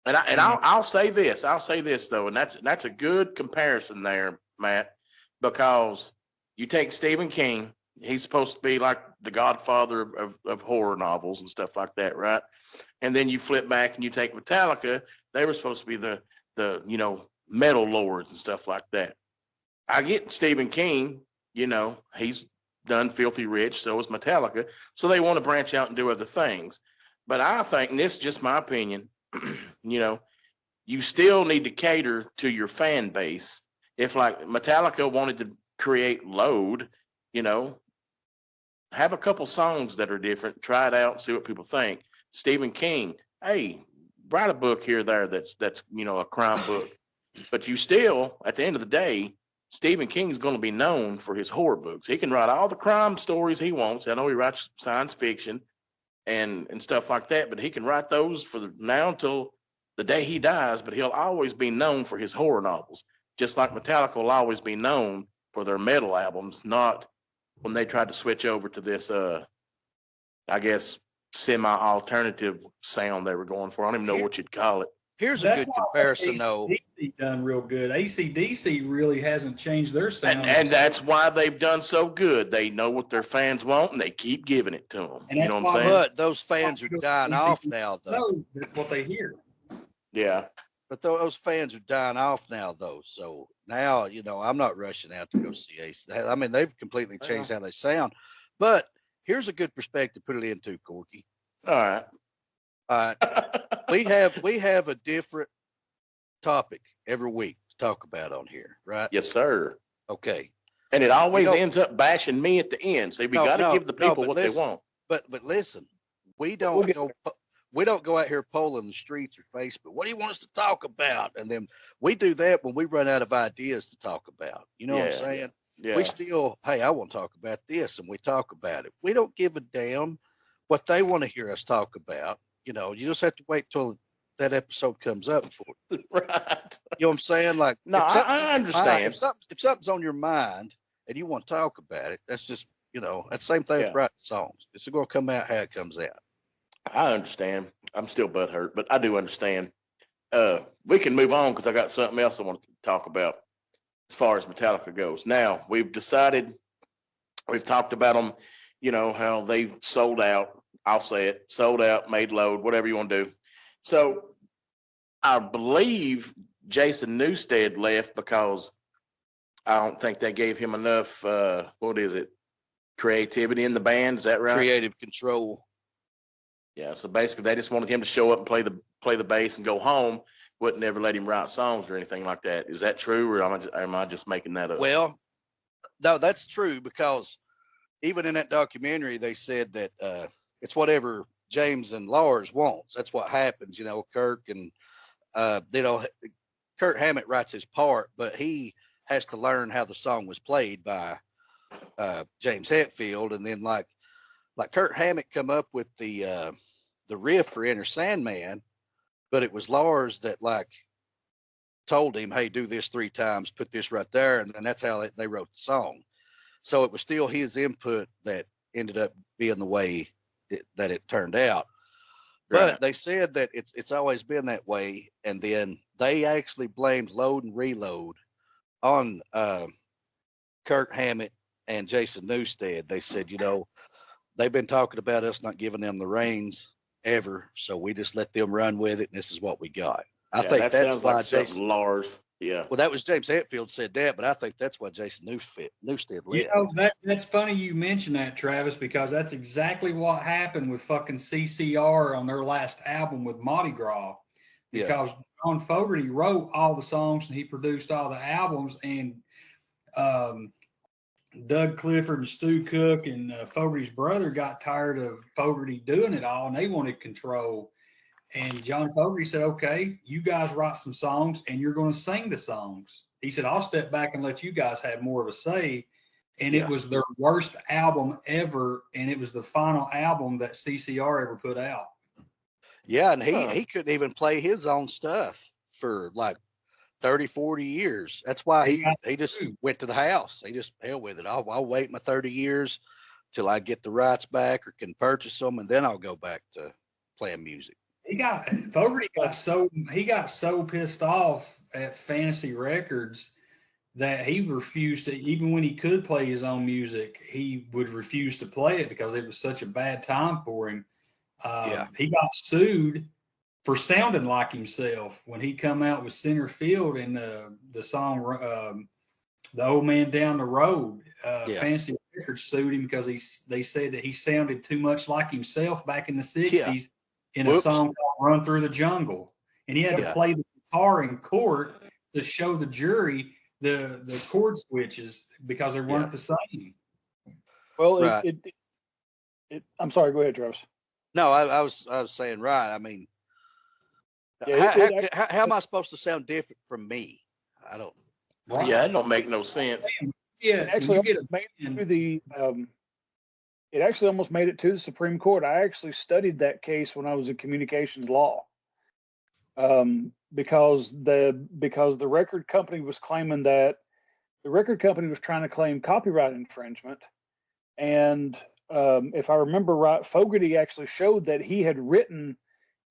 And I'll say this. I'll say this though, and that's a good comparison there, Matt, because you take Stephen King. He's supposed to be like the godfather of horror novels and stuff like that, right? And then you flip back and you take Metallica. They were supposed to be the metal lords and stuff like that. I get Stephen King. He's done Filthy Rich. So is Metallica. So they want to branch out and do other things. But I think, and this is just my opinion, you still need to cater to your fan base. If like Metallica wanted to create Load, have a couple songs that are different, try it out and see what people think. Stephen King, hey, write a book here or there that's a crime book. But you still, at the end of the day, Stephen King's going to be known for his horror books. He can write all the crime stories he wants. I know he writes science fiction and stuff like that, but he can write those for now until the day he dies, but he'll always be known for his horror novels, just like Metallica will always be known for their metal albums, not when they tried to switch over to this, I guess, semi-alternative sound they were going for. I don't even know what you'd call it. Here's a good comparison, though. AC/DC done real good. AC/DC really hasn't changed their sound. And that's why they've done so good. They know what their fans want, and they keep giving it to them. You know what I'm saying? But those fans are dying off now, though. No, that's what they hear. Yeah. But those fans are dying off now, though. So now, I'm not rushing out to go see AC. I mean, they've completely changed how they sound. But here's a good perspective to put it into, Corky. All right. We have a different topic every week to talk about on here, right? Yes, sir. Okay. And it always know- ends up bashing me at the end. See, we got to give the people but what listen, they want. But listen, we We'll don't get go we don't go out here polling the streets or Facebook. What do you want us to talk about? And then we do that when we run out of ideas to talk about. You know what I'm Yeah. saying? Yeah. We still, hey, I want to talk about this, and we talk about it. We don't give a damn what they want to hear us talk about. You know, you just have to wait till that episode comes up for it. Right. You know what I'm saying? Like, No, I understand. If something's on your mind and you want to talk about it, that's just, that's the same thing with Yeah. writing songs. It's going to come out how it comes out. I understand. I'm still butthurt, but I do understand. We can move on because I got something else I want to talk about as far as Metallica goes. Now, we've talked about them, how they sold out. I'll say it, sold out, made load, whatever you want to do. So I believe Jason Newsted left because I don't think they gave him enough, creativity in the band. Is that right? Creative control. Yeah. So basically, they just wanted him to show up and play the bass and go home. Wouldn't never let him write songs or anything like that. Is that true, or am I just making that up? Well, no, that's true, because even in that documentary, they said that it's whatever James and Lars wants. That's what happens. Kirk and Kurt Hammett writes his part, but he has to learn how the song was played by James Hetfield, and then like Kurt Hammett come up with the riff for Enter Sandman, but it was Lars that told him, hey, do this 3 times, put this right there, and then that's how they wrote the song. So it was still his input that ended up being the way that it turned out. Right. But they said that it's always been that way, and then they actually blamed Load and Reload on Kurt Hammett and Jason Newsted. They said, they've been talking about us not giving them the reins ever, so we just let them run with it, and this is what we got. I think that that's sounds why like Jason Lars. Yeah. Well, that was James Hetfield said that, but I think that's why Jason Newsted left. That's funny you mentioned that, Travis, because that's exactly what happened with fucking CCR on their last album with Mardi Gras. Because John Fogerty wrote all the songs and he produced all the albums, and Doug Clifford and Stu Cook and Fogerty's brother got tired of Fogerty doing it all, and they wanted control. And John Fogerty said, okay, you guys write some songs and you're going to sing the songs. He said, I'll step back and let you guys have more of a say. And it was their worst album ever. And it was the final album that CCR ever put out. Yeah, and he couldn't even play his own stuff for 30, 40 years. That's why he just went to the house. He just, hell with it. I'll wait my 30 years till I get the rights back or can purchase them, and then I'll go back to playing music. Fogerty got so pissed off at Fantasy Records that he refused to, even when he could play his own music, he would refuse to play it because it was such a bad time for him. He got sued for sounding like himself when he come out with Center Field in the song The Old Man Down the Road. Fantasy Records sued him because they said that he sounded too much like himself back in the 60s in a song called Run Through the Jungle. And he had to play the guitar in court to show the jury the chord switches because they weren't the same. Well, I'm sorry, go ahead, Travis. No, I was saying, right. I mean, how am I supposed to sound different from me? I don't. Right. Yeah, that don't make no sense. Yeah, it actually almost made it to the Supreme Court. I actually studied that case when I was in communications law, because the record company was claiming that the record company was trying to claim copyright infringement, and if I remember right, Fogerty actually showed that he had written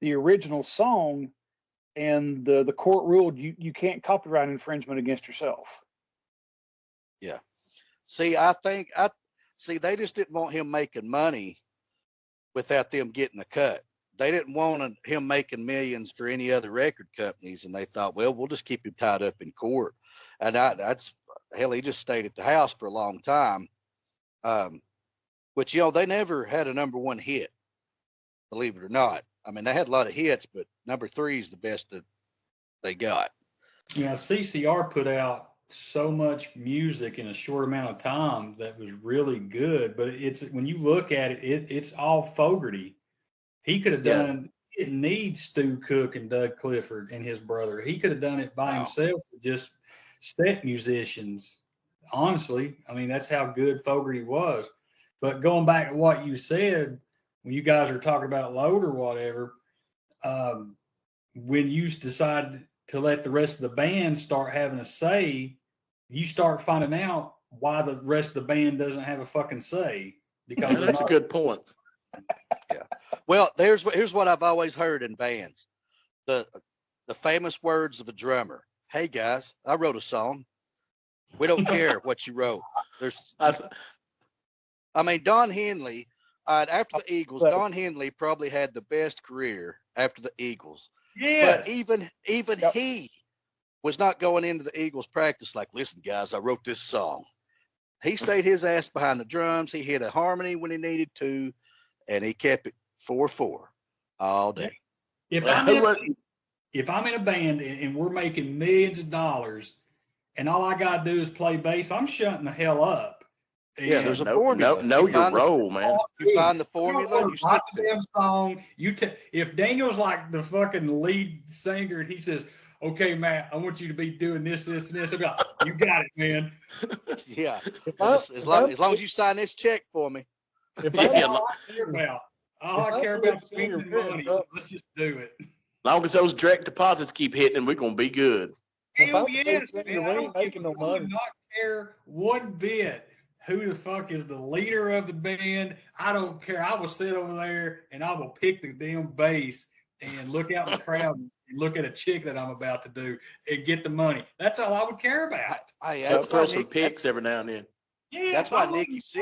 the original song, and the court ruled you can't copyright infringement against yourself. Yeah. See, they just didn't want him making money without them getting a cut. They didn't want him making millions for any other record companies, and they thought, well, we'll just keep him tied up in court. And he just stayed at the house for a long time. But they never had a #1 hit, believe it or not. I mean, they had a lot of hits, but number 3 is the best that they got. Yeah, CCR put out so much music in a short amount of time that was really good. But it's when you look at it, it's all Fogerty. He could have Yeah. done. It needs Stu Cook and Doug Clifford and his brother. He could have done it by Wow. himself, with just set musicians. Honestly, I mean that's how good Fogerty was. But going back to what you said, when you guys are talking about load or whatever, when you decide to let the rest of the band start having a say, you start finding out why the rest of the band doesn't have a fucking say. Because Yeah, that's a good point. Yeah. Well, here's what I've always heard in bands. The famous words of a drummer. Hey guys, I wrote a song. We don't care what you wrote. I mean, Don Henley, after the Eagles, Don Henley probably had the best career after the Eagles. yes. But even he was not going into the Eagles practice like, listen, guys, I wrote this song. He stayed his ass behind the drums. He hit a harmony when he needed to, and he kept it 4/4 all day. If I'm in a band and we're making millions of dollars, and all I gotta do is play bass, I'm shutting the hell up. Yeah, And there's a Know formula. your find role, man. You find the formula. You stick to it. damn song. If Daniel's like the fucking lead singer and he says, "Okay, Matt, I want you to be doing this, this, and this," I'll be like, "You got it, man." Yeah. I- As long as you sign this check for me. If Yeah, That's all I care about. All I care about is Senior spending band, money. bro. So let's just do it. Long as those direct deposits keep hitting, we're gonna be good. If Hell I'm yes, listening, man. we I ain't don't making no I do money. not care one bit who the fuck is the leader of the band. I don't care. I will sit over there and I will pick the damn bass and look out in the crowd and look at a chick that I'm about to do and get the money. That's all I would care about. That's Throw why some Nick, picks every now and then. Yeah, that's why I don't Nikki Sixx,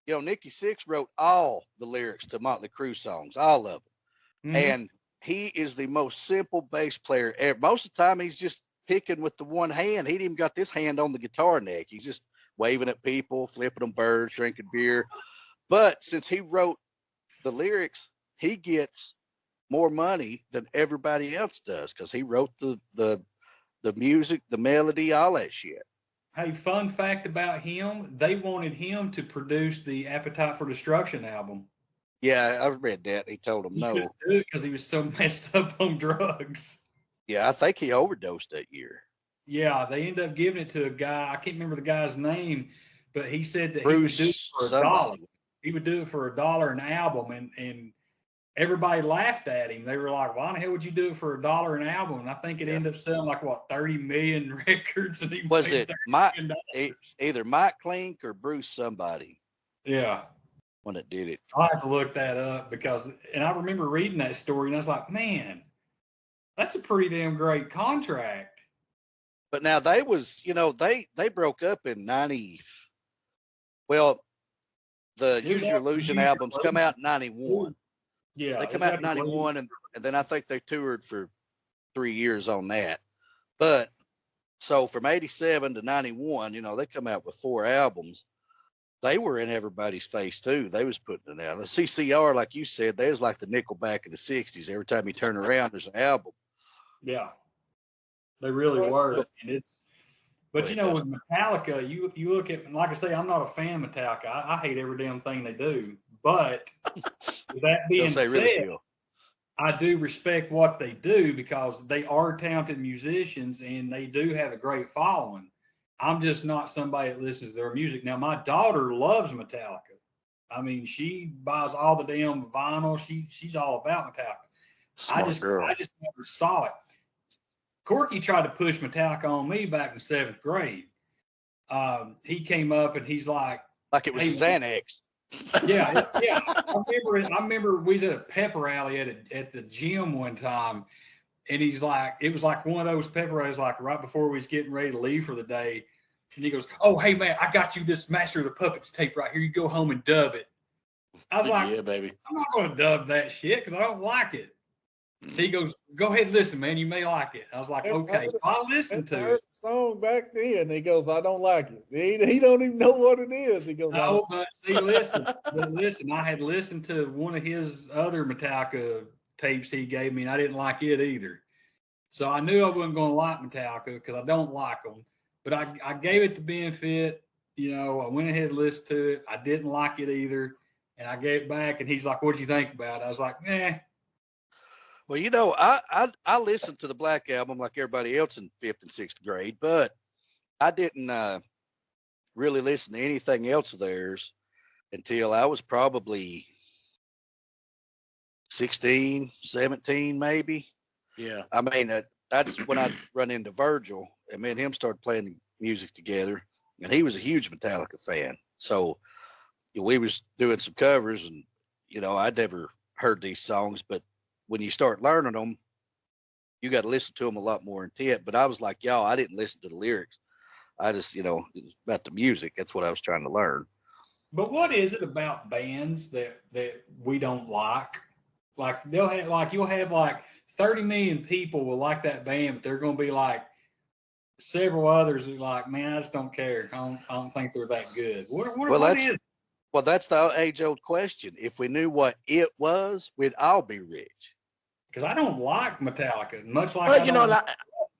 care. Nikki Sixx wrote all the lyrics to Motley Crue songs, all of them. Mhm. And he is the most simple bass player ever. Most of the time, he's just picking with the one hand. He ain't even got this hand on the guitar neck. He's just waving at people, flipping them birds, drinking beer. But since he wrote the lyrics, he gets more money than everybody else does because he wrote the music, the melody, all that shit. Hey, fun fact about him, they wanted him to produce the Appetite for Destruction album. Yeah, I read that. He told him He no. couldn't do it because he was so messed up on drugs. Yeah, I think he overdosed that year. Yeah, they ended up giving it to a guy. I can't remember the guy's name, but he said that Bruce he would do it for $1. somebody. He would do it for $1 an album, and everybody laughed at him. They were like, "Why the hell would you do it for $1 an album?" And I think it Yeah. ended up selling like 30 million records, and he Was made it $30 Mike? million. Either Mike Klink or Bruce somebody Yeah. when it did it. I'll have to look that up and I remember reading that story and I was like, man, that's a pretty damn great contract. But now they was, they broke up in 90. Well, the Use Your Illusion albums come out in 91. Yeah. They come out in 91, and then I think they toured for 3 years on that. But so from 87 to 91, they come out with 4 albums. They were in everybody's face too. They was putting it out. The CCR, like you said, they was like the Nickelback of the 60s. Every time you turn around, there's an album. Yeah. They really were. And but with Metallica, you look at, like I say, I'm not a fan of Metallica. I hate every damn thing they do. But with that being said, I do respect what they do because they are talented musicians and they do have a great following. I'm just not somebody that listens to their music. Now, my daughter loves Metallica. I mean, she buys all the damn vinyl. She's all about Metallica. Smart girl. I just never saw it. Corky tried to push Metallica on me back in 7th grade. He came up and he's like it was Xanax. Yeah. I remember we was at a pep rally at the gym one time, and he's like, it was like one of those pep rallies, like right before we was getting ready to leave for the day. And he goes, "Oh, hey man, I got you this Master of the Puppets tape right here. You go home and dub it." I was like, "Yeah, baby. I'm not going to dub that shit because I don't like it." He goes, "Go ahead and listen, man. You may like it." I was like, "Okay." So I listened to it. Song back then. He goes, "I don't like it." He don't even know what it is. He goes, "No, but see, listen. I had listened to one of his other Metallica tapes he gave me, and I didn't like it either. So I knew I wasn't going to like Metallica because I don't like them. But I gave it the benefit. You know, I went ahead and listened to it. I didn't like it either. And I gave it back, and he's like, "What do you think about it?" I was like, "Eh." Well, I listened to the Black Album like everybody else in 5th and 6th grade, but I didn't really listen to anything else of theirs until I was probably 16, 17, maybe. Yeah. I mean, that's when I run into Virgil, and me and him started playing music together, and he was a huge Metallica fan. So we was doing some covers, and I'd never heard these songs, but when you start learning them, you got to listen to them a lot more intent. But I was like, y'all, I didn't listen to the lyrics. I just, it was about the music. That's what I was trying to learn. But what is it about bands that we don't like? Like you'll have like 30 million people will like that band, but they're going to be like several others who like, man, I just don't care. I don't think they're that good. What is? Well, that's the age-old question. If we knew what it was, we'd all be rich. Because I don't like Metallica, much like Well,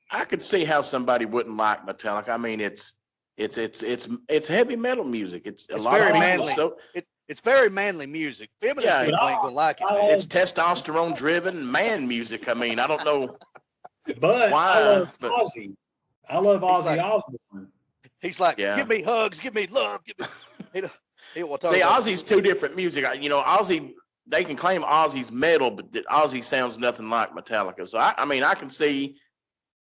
I could see how somebody wouldn't like Metallica. I mean, it's heavy metal music. It's very manly. It's very manly music. Feminine people ain't gonna like it. It's testosterone driven man music. I mean, I don't know. But why, I love Ozzy. I love Ozzy Osbourne. He's like, give me hugs, give me love, give me. See, Ozzy's two different music. Ozzy. They can claim Ozzy's metal, but Ozzy sounds nothing like Metallica. So I mean, I can see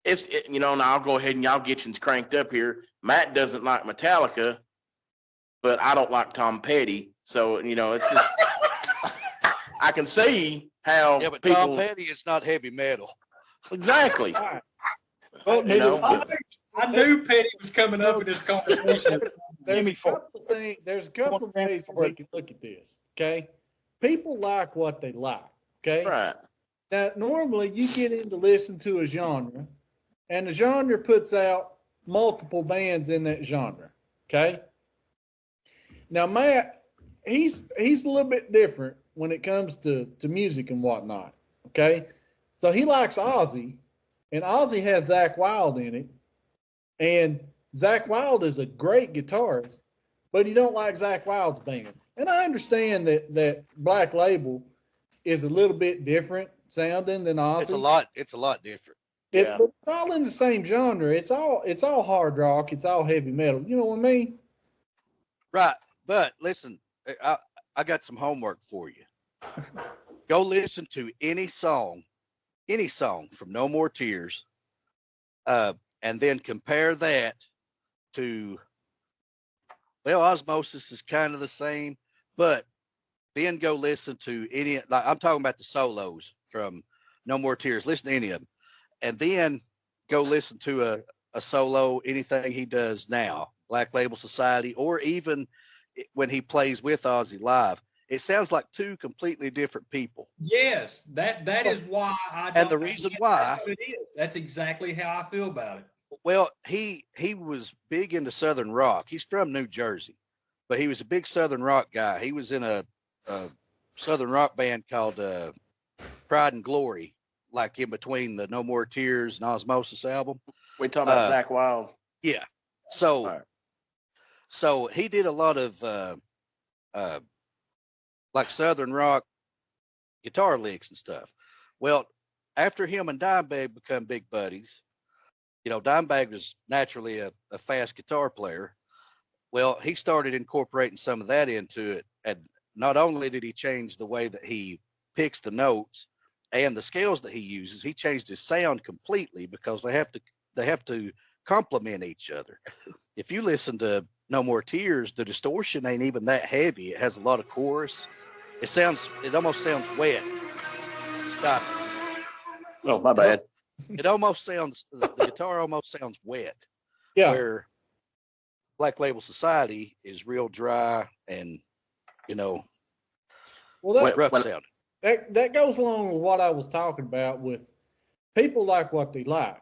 and I'll go ahead and y'all get you cranked up here. Matt doesn't like Metallica, but I don't like Tom Petty. So, it's just, I can see how but people. Tom Petty is not heavy metal. Exactly. Right. I knew Petty was coming up in this conversation. There's a couple of ways we can look at this. Okay. People like what they like. Okay. Right. Now, normally you get in to listen to a genre, and the genre puts out multiple bands in that genre. Okay. Now, Matt, he's a little bit different when it comes to music and whatnot. Okay. So he likes Ozzy, and Ozzy has Zakk Wylde in it. And Zakk Wylde is a great guitarist, but he don't like Zakk Wylde's band. And I understand that Black Label is a little bit different sounding than Ozzy. It's a lot different. But it's all in the same genre. It's all hard rock. It's all heavy metal. You know what I mean? Right. But listen, I got some homework for you. Go listen to any song from No More Tears, and then compare that to, well, Osmosis is kind of the same, but then go listen to like I'm talking about the solos from No More Tears. Listen to any of them, and then go listen to a solo, anything he does now, Black Label Society, or even when he plays with Ozzy live. It sounds like two completely different people. Yes, that is why and the reason why that's exactly how I feel about it. Well, he was big into Southern rock. He's from New Jersey, but he was a big Southern rock guy. He was in a Southern rock band called Pride and Glory, like in between the No More Tears and Osmosis album. We talking about Zakk Wylde. Yeah. So he did a lot of like Southern rock guitar licks and stuff. Well, after him and Dimebag become big buddies, Dimebag was naturally a fast guitar player. Well, he started incorporating some of that into it. And not only did he change the way that he picks the notes and the scales that he uses, he changed his sound completely because they have to complement each other. If you listen to No More Tears, the distortion ain't even that heavy. It has a lot of chorus. It almost sounds wet. Stop. Oh, my bad. It almost sounds, the guitar almost sounds wet. Yeah. Where Black Label Society is real dry and, rough sound. That goes along with what I was talking about with people like what they like.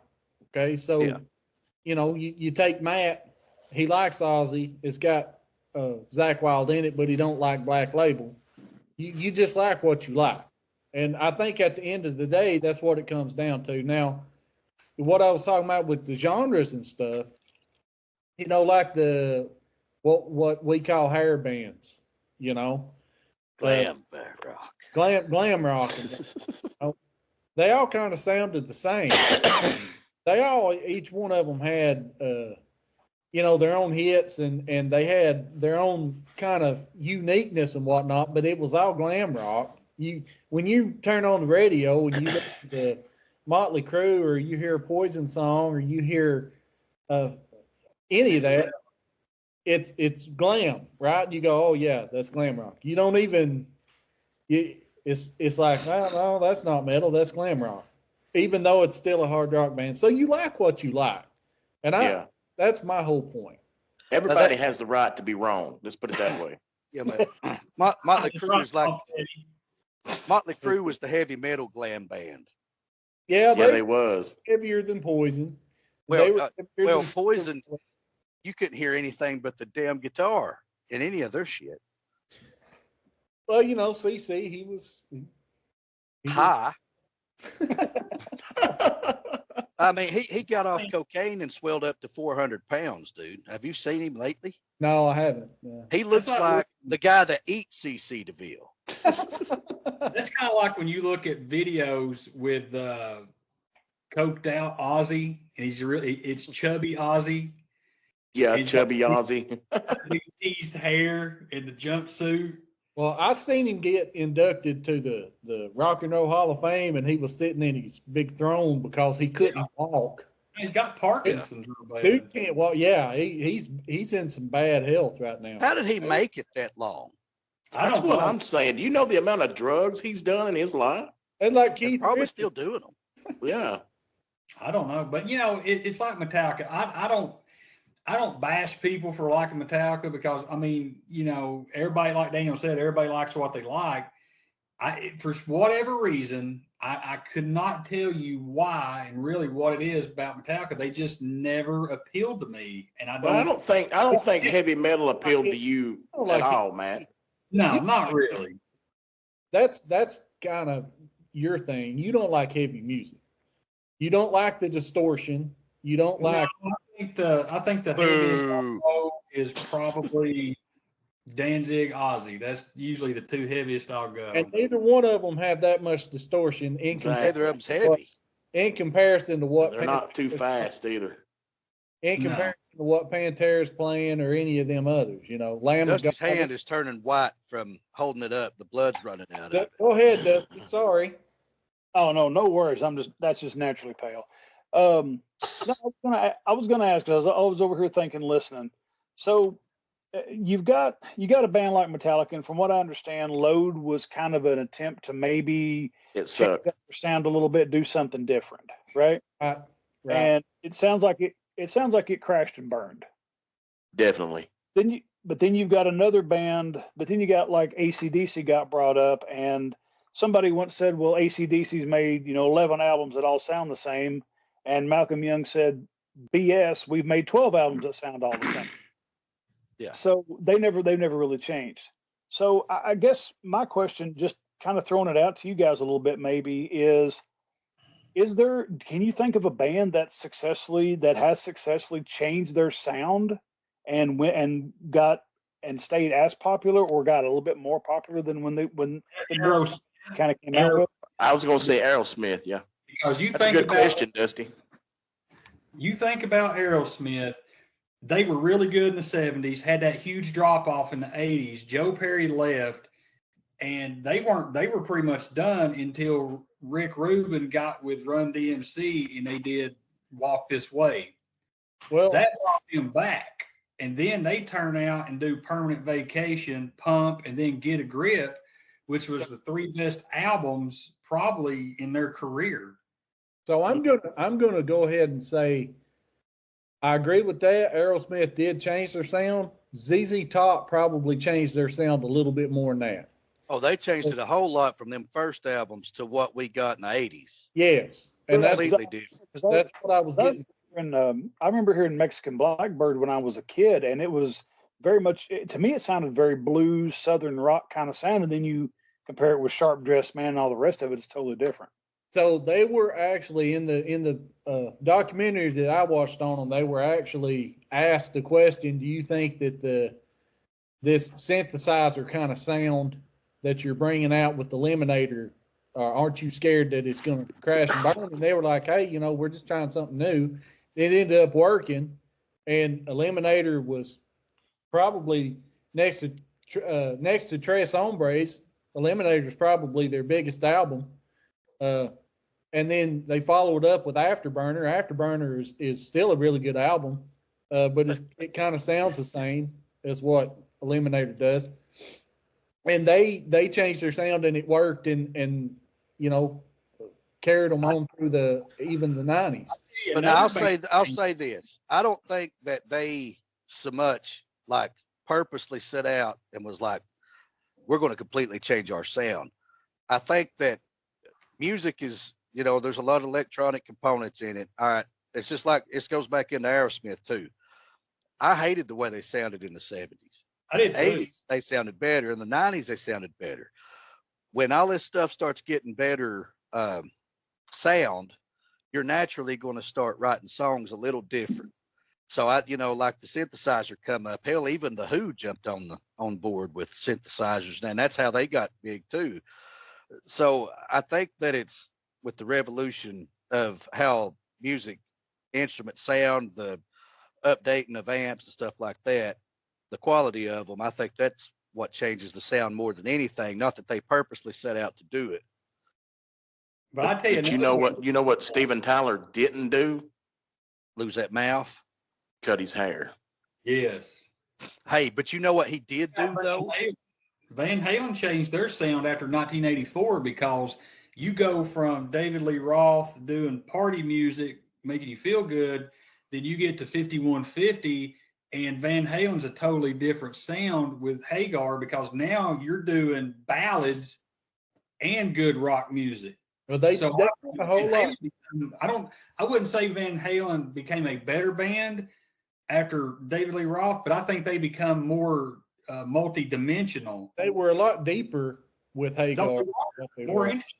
Okay. So, you take Matt, he likes Ozzy. It's got Zakk Wylde in it, but he don't like Black Label. You just like what you like. And I think at the end of the day, that's what it comes down to. Now, what I was talking about with the genres and stuff, you know, like what we call hair bands, you know, Glam rock. glam rock. They all kind of sounded the same. Each one of them had, you know, their own hits and they had their own kind of uniqueness and whatnot, but it was all glam rock. When you turn on the radio and you listen to Motley Crue or you hear a Poison song or you hear any of that, it's glam, right? You go, oh yeah, that's glam rock. You don't even, it's like, no, that's not metal, that's glam rock, even though it's still a hard rock band. So you like what you like, and that's my whole point. Everybody has the right to be wrong. Let's put it that way. Yeah, man. Motley Crue is like Motley Crue was the heavy metal glam band. Yeah, they was heavier than Poison. Well, Poison, you couldn't hear anything but the damn guitar in any of their shit. Well, you know, CC, he was high. I mean, he got off cocaine and swelled up to 400 pounds, dude. Have you seen him lately? No, I haven't. Yeah. He looks like the guy that eats CC DeVille. That's kind of like when you look at videos with coked out Ozzy, and it's chubby Ozzy. Yeah, chubby Ozzy. Teased hair in the jumpsuit. Well, I seen him get inducted to the Rock and Roll Hall of Fame, and he was sitting in his big throne because he couldn't walk. He's got Parkinson's. Dude can't walk. Yeah, he's in some bad health right now. How did he make it that long? That's what I'm saying. Do you know the amount of drugs he's done in his life? And like Keith, probably still doing them. Yeah, I don't know, but you know, it's like Metallica. I don't bash people for liking Metallica because I mean, you know, everybody, like Daniel said, everybody likes what they like. For whatever reason, I could not tell you why and really what it is about Metallica. They just never appealed to me, and I don't think heavy metal appealed to you at all, man. No, not really. That's kind of your thing. You don't like heavy music. You don't like the distortion. You don't like. No, I think the heaviest I know is probably Danzig, Ozzy. That's usually the two heaviest I'll go. And neither one of them have that much distortion neither of them's heavy. In comparison to what they're not too fast either. In comparison to what Pantera's playing or any of them others, you know, Dusty's hand is turning white from holding it up. The blood's running out of it. Go ahead, Dusty. Sorry. Oh no worries. That's just naturally pale. No, I was gonna ask because I was over here thinking, listening. So you got a band like Metallica, and from what I understand, Load was kind of an attempt to maybe sucked. Sound a little bit, do something different, right? Right. And it sounds like it crashed and burned. Definitely. Then you've got another band, but then you got like AC/DC got brought up, and somebody once said, well, AC/DC's made, 11 albums that all sound the same. And Malcolm Young said, BS, we've made 12 albums that sound all the same. Yeah. So they've never really changed. So I guess my question, just kind of throwing it out to you guys a little bit, maybe can you think of a band that has successfully changed their sound and went and got and stayed as popular or got a little bit more popular than when the kind of came out with? I was going to say Aerosmith. Yeah. Because that's a good question, Dusty. You think about Aerosmith, they were really good in the 70s, had that huge drop off in the 80s. Joe Perry left, and they were pretty much done until Rick Rubin got with Run DMC and they did Walk This Way. Well, that brought them back. And then they turn out and do Permanent Vacation, Pump, and then Get a Grip, which was the three best albums probably in their career. So I'm gonna go ahead and say I agree with that. Aerosmith did change their sound. ZZ Top probably changed their sound a little bit more than that. Oh, they changed it a whole lot from them first albums to what we got in the 80s. Yes, and that's completely different. That's what I was getting. I remember hearing Mexican Blackbird when I was a kid, and it was very much, to me, it sounded very blues, southern rock kind of sound. And then you compare it with Sharp Dressed Man and all the rest of it, it's totally different. So they were actually in the documentary that I watched on them. They were actually asked the question: do you think that this synthesizer kind of sound that you're bringing out with the Eliminator, aren't you scared that it's going to crash and burn? And they were like, hey, we're just trying something new. It ended up working, and Eliminator was probably next to Tres Hombres. Eliminator is probably their biggest album. And then they followed up with Afterburner. Afterburner is still a really good album, but it kind of sounds the same as what Eliminator does. And they changed their sound and it worked and carried them on through even the 90s. But now I'll say this. I don't think that they so much like purposely set out and was like, we're going to completely change our sound. I think that music is, there's a lot of electronic components in it. All right. It's just like, it goes back into Aerosmith too. I hated the way they sounded in the 70s. I did In the too. 80s, they sounded better. In the 90s, they sounded better. When all this stuff starts getting better sound, you're naturally going to start writing songs a little different. So like the synthesizer come up. Hell, even the Who jumped on board with synthesizers, and that's how they got big too. So I think that it's with the revolution of how music instruments sound, the updating of amps and stuff like that, the quality of them, I think that's what changes the sound more than anything. Not that they purposely set out to do it. But I tell you, But you know what Steven Tyler didn't do? Lose that mouth. Cut his hair. yes. Hey, but you know what he did do though? Van Halen changed their sound after 1984 because you go from David Lee Roth doing party music, making you feel good, then you get to 5150, and Van Halen's a totally different sound with Hagar because now you're doing ballads and good rock music. Well, they So did a whole lot. I wouldn't say Van Halen became a better band after David Lee Roth, but I think they become more multi-dimensional. They were a lot deeper with Hagar. More interesting.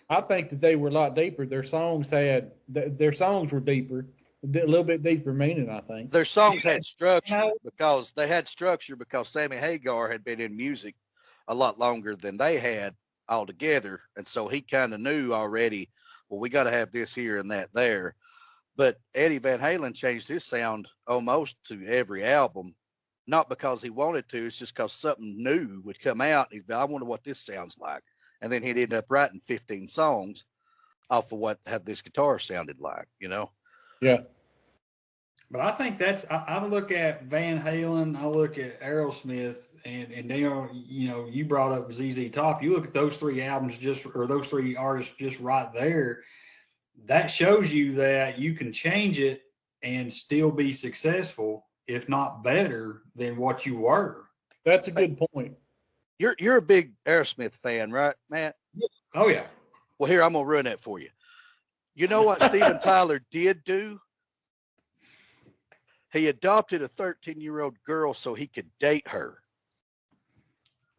I think that they were a lot deeper. Their songs were deeper, a little bit deeper meaning, I think. Their songs had structure because Sammy Hagar had been in music a lot longer than they had altogether. And so he kind of knew already, well, we got to have this here and that there. But Eddie Van Halen changed his sound almost to every album, not because he wanted to, it's just because something new would come out. He'd be, I wonder what this sounds like. And then he'd end up writing 15 songs off of how this guitar sounded like, Yeah. But I think I look at Van Halen, I look at Aerosmith, and they are, you brought up ZZ Top. You look at those three albums those three artists just right there. That shows you that you can change it and still be successful, if not better than what you were. That's a good point. You're a big Aerosmith fan, right, Matt? Oh yeah. Well, here, I'm gonna ruin that for you. You know what Steven Tyler did do? He adopted a 13-year-old girl so he could date her.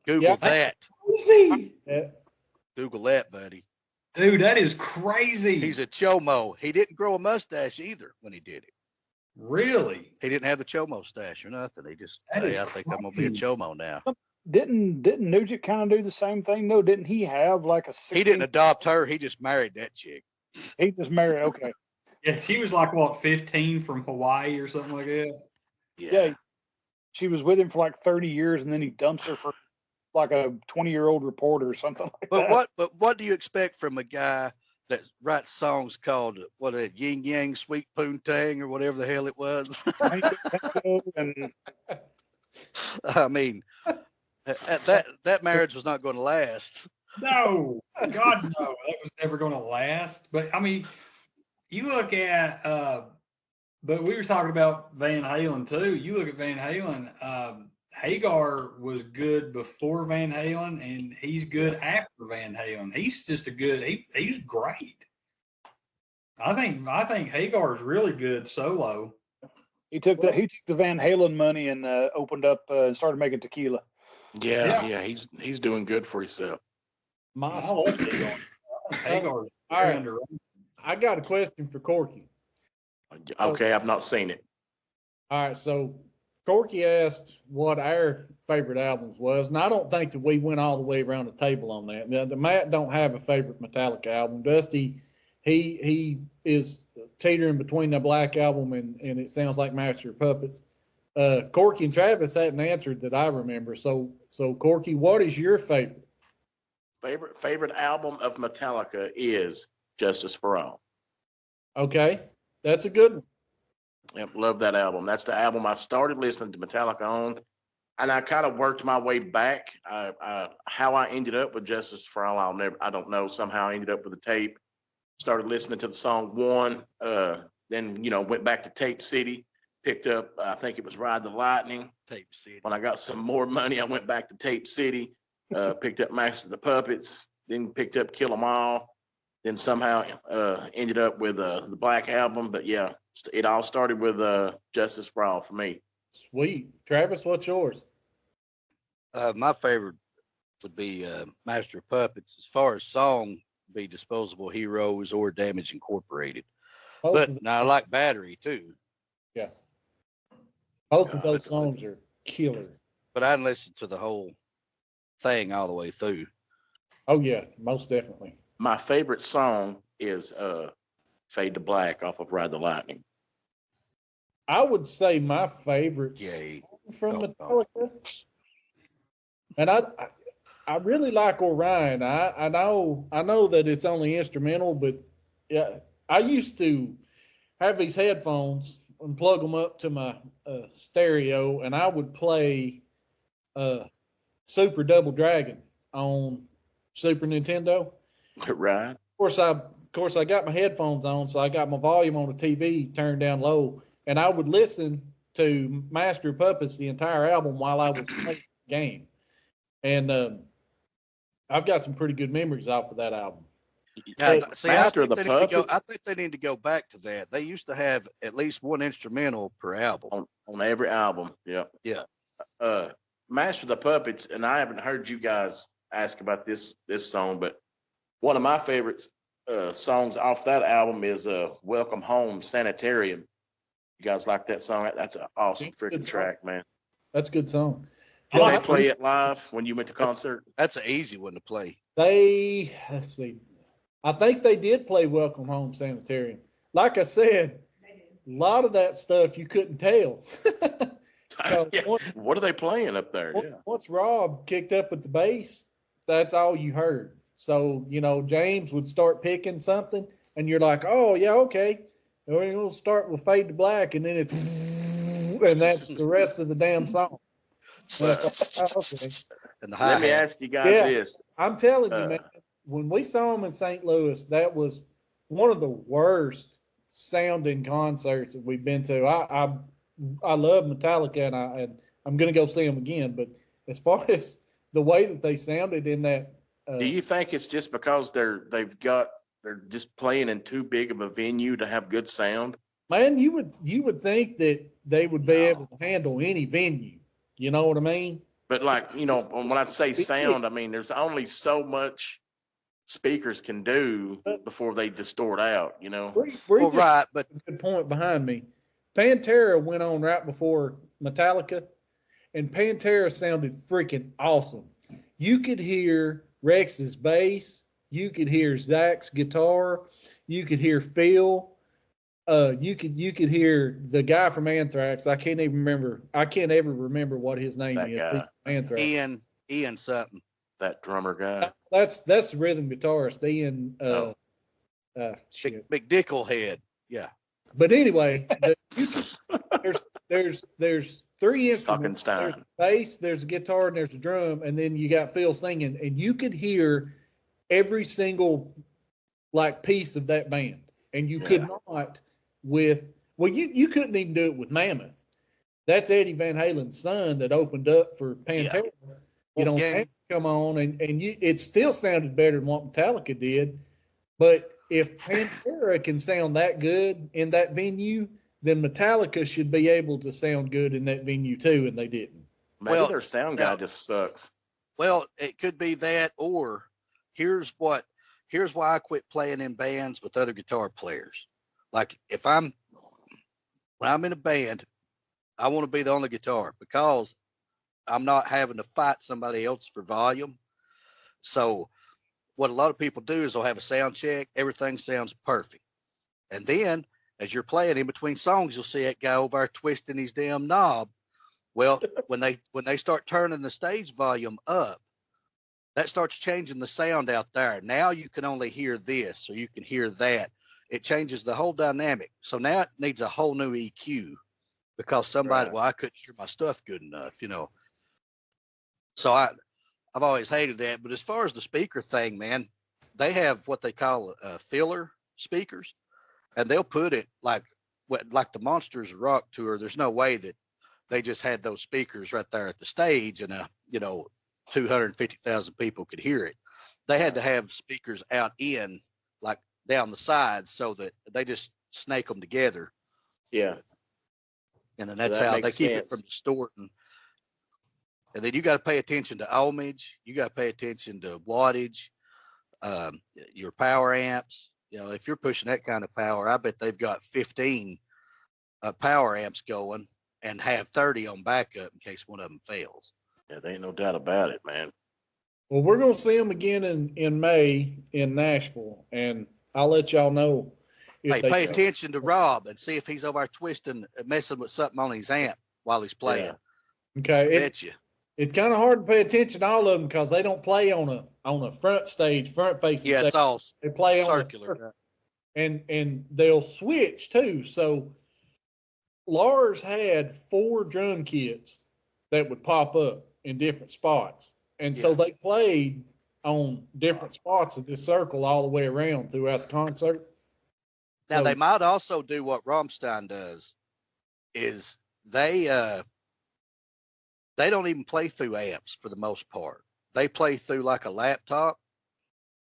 Google that. Crazy. Yeah. Google that, buddy. Dude, that is crazy. He's a chomo. He didn't grow a mustache either when he did it. Really? He didn't have the chomo stash or nothing. He just, That is I think I'm gonna be a chomo now. Didn't Nugent kind of do the same thing? No, didn't he have like a 16? He didn't adopt her. He just married that chick. He just married. Okay. Yeah, she was like, 15 from Hawaii or something like that? Yeah. She was with him for like 30 years, and then he dumps her for like a 20-year-old reporter or something like that. But what do you expect from a guy that writes songs called Yin Yang Sweet Poontang or whatever the hell it was? And I mean, that marriage was not going to last. No, God, no, that was never going to last. But I mean, you look at, but we were talking about Van Halen too. You look at Van Halen. Hagar was good before Van Halen, and he's good after Van Halen. He's just he's great. I think Hagar is really good solo. he took the Van Halen money and opened up and started making tequila. Yeah, he's doing good for himself. My I love Hagar. Hagar's all very right. underrated. I got a question for Corky. Okay, I've not seen it. All right, so Corky asked what our favorite albums was, and I don't think that we went all the way around the table on that. Now, the Matt don't have a favorite Metallica album. Dusty, he is teetering between the Black Album and It Sounds Like Master of Puppets. Corky and Travis hadn't answered that I remember. So Corky, what is your favorite? Favorite album of Metallica is Justice for All. Okay, that's a good one. Yep, love that album. That's the album I started listening to Metallica on, and I kind of worked my way back. How I ended up with Justice for All, I don't know. Somehow I ended up with a tape. Started listening to the song One. Then went back to Tape City. Picked up, I think it was Ride the Lightning. Tape City. When I got some more money, I went back to Tape City. Picked up Master of the Puppets. Then picked up Kill 'Em All. Then somehow ended up with the Black Album. But yeah, it all started with Justice for All for me. Sweet. Travis, what's yours? My favorite would be Master of Puppets. As far as song, be Disposable Heroes or Damage Incorporated. Both But of now I like Battery too. yeah. Both of those that's a good songs are killer. But I listened to the whole thing all the way through. Oh yeah, most definitely. My favorite song is Fade to Black off of Ride the Lightning. I would say my favorite Yay. song from Oh, Metallica, and I really like Orion. I know that it's only instrumental, but yeah, I used to have these headphones and plug them up to my stereo, and I would play Super Double Dragon on Super Nintendo. Right. Of course, I got my headphones on, so I got my volume on the TV turned down low, and I would listen to Master of Puppets, the entire album, while I was playing the game. And I've got some pretty good memories off of that album. See, Master of the Puppets. I think they need to go back to that. They used to have at least one instrumental per album. On every album. Yeah. Yeah. Master of the Puppets, and I haven't heard you guys ask about this song, but one of my favorite songs off that album is Welcome Home Sanitarium. You guys like that song? That's an awesome freaking track, man. That's a good song. Did they play it live when you went to concert? That's an easy one to play. Let's see. I think they did play Welcome Home Sanitarium. Like I said, a lot of that stuff you couldn't tell. Yeah. What are they playing up there? Once Rob kicked up with the bass, that's all you heard. So, James would start picking something, and you're like, oh, yeah, okay. We're going to start with Fade to Black, and then it's, and that's the rest of the damn song. Okay. And the Let me ask you guys this. I'm telling you, man, when we saw him in St. Louis, that was one of the worst sounding concerts that we've been to. I love Metallica, and I'm going to go see them again. But as far as the way that they sounded in that, do you think it's just because they're just playing in too big of a venue to have good sound? Man, you would think that they would be able to handle any venue. You know what I mean? But when I say sound, I mean there's only so much speakers can do before they distort out. Right, but a good point behind me. Pantera went on right before Metallica, and Pantera sounded freaking awesome. You could hear Rex's bass, you could hear Zach's guitar, you could hear Phil, you could hear the guy from Anthrax. I can't ever remember what his name That is. guy. Anthrax. Ian something. That drummer guy. That's the rhythm guitarist, Ian. Big Dickle head. Yeah. But anyway, there's three instruments. There's a bass, there's a guitar, and there's a drum, and then you got Phil singing, and you could hear every single piece of that band, and you could not you couldn't even do it with Mammoth. That's Eddie Van Halen's son that opened up for Pantera. Come on, and it still sounded better than what Metallica did, but if Pantera can sound that good in that venue, then Metallica should be able to sound good in that venue too, and they didn't. Maybe their sound guy just sucks. Well, it could be that, or here's why I quit playing in bands with other guitar players. Like when I'm in a band, I want to be the only guitar because I'm not having to fight somebody else for volume. So what a lot of people do is they'll have a sound check. Everything sounds perfect. And then as you're playing in between songs, you'll see that guy over there twisting his damn knob. Well, when they start turning the stage volume up, that starts changing the sound out there. Now you can only hear this or you can hear that. It changes the whole dynamic. So now it needs a whole new EQ because somebody, Right. well, I couldn't hear my stuff good enough, you know. So I've always hated that. But as far as the speaker thing, man, they have what they call filler speakers, and they'll put it like the Monsters Rock tour. There's no way that they just had those speakers right there at the stage and 250,000 people could hear it. They had to have speakers out in like down the sides so that they just snake them together. Yeah. And then So that's that how they makes keep it sense. from distorting. And then you got to pay attention to ohmage. You got to pay attention to wattage, your power amps. You know, if you're pushing that kind of power, I bet they've got 15 power amps going and have 30 on backup in case one of them fails. Yeah, there ain't no doubt about it, man. Well, we're going to see them again in May in Nashville, and I'll let y'all know. Hey, pay attention to Rob and see if he's over there twisting, messing with something on his amp while he's playing. Yeah. Okay, I bet you. it's kind of hard to pay attention to all of them because they don't play on a front stage, front facing. Yeah, stage. it's all They play on circular. and they'll switch too. So Lars had 4 drum kits that would pop up in different spots, and so Yeah. they played on different spots of this circle all the way around throughout the concert. Now So- they might also do what Rammstein does, is they don't even play through amps for the most part. They play through like a laptop.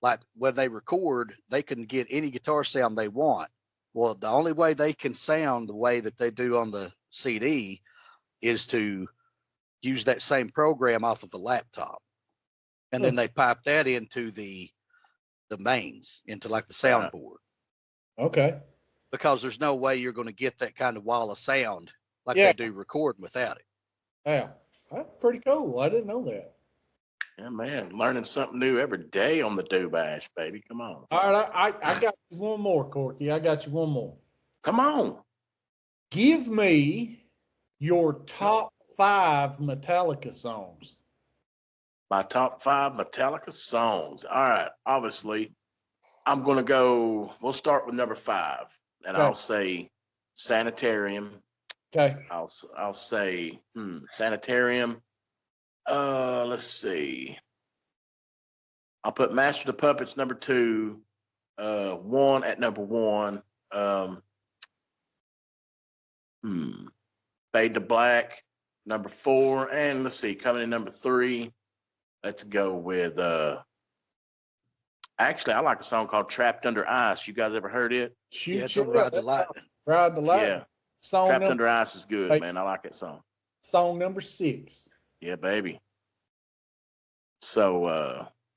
Like when they record, they can get any guitar sound they want. Well, the only way they can sound the way that they do on the CD is to use that same program off of a laptop. And then they pipe that into the mains, into like the soundboard. Okay. Because there's no way you're going to get that kind of wall of sound like Yeah. they do recording without it. Yeah. That's pretty cool. I didn't know that. Yeah, man. Learning something new every day on the Do Bash, baby. Come on. All right, I got you one more, Corky. I got you one more. Come on. Give me your top 5 Metallica songs. My top 5 Metallica songs. All right. Obviously, I'm going to go, we'll start with number 5. And Okay. I'll say Sanitarium. Okay. I'll say Sanitarium. Let's see. I'll put Master of the Puppets number 2. 1 at number 1. Fade to Black number 4. And let's see, coming in number 3. Let's go with actually I like a song called Trapped Under Ice. You guys ever heard it? Shoot, Yeah, shoot don't ride the up. lightning. Ride the lightning. Yeah. Song Trapped number, Under Ice is good, Hey. man. I like that song. song number 6. Yeah, baby. So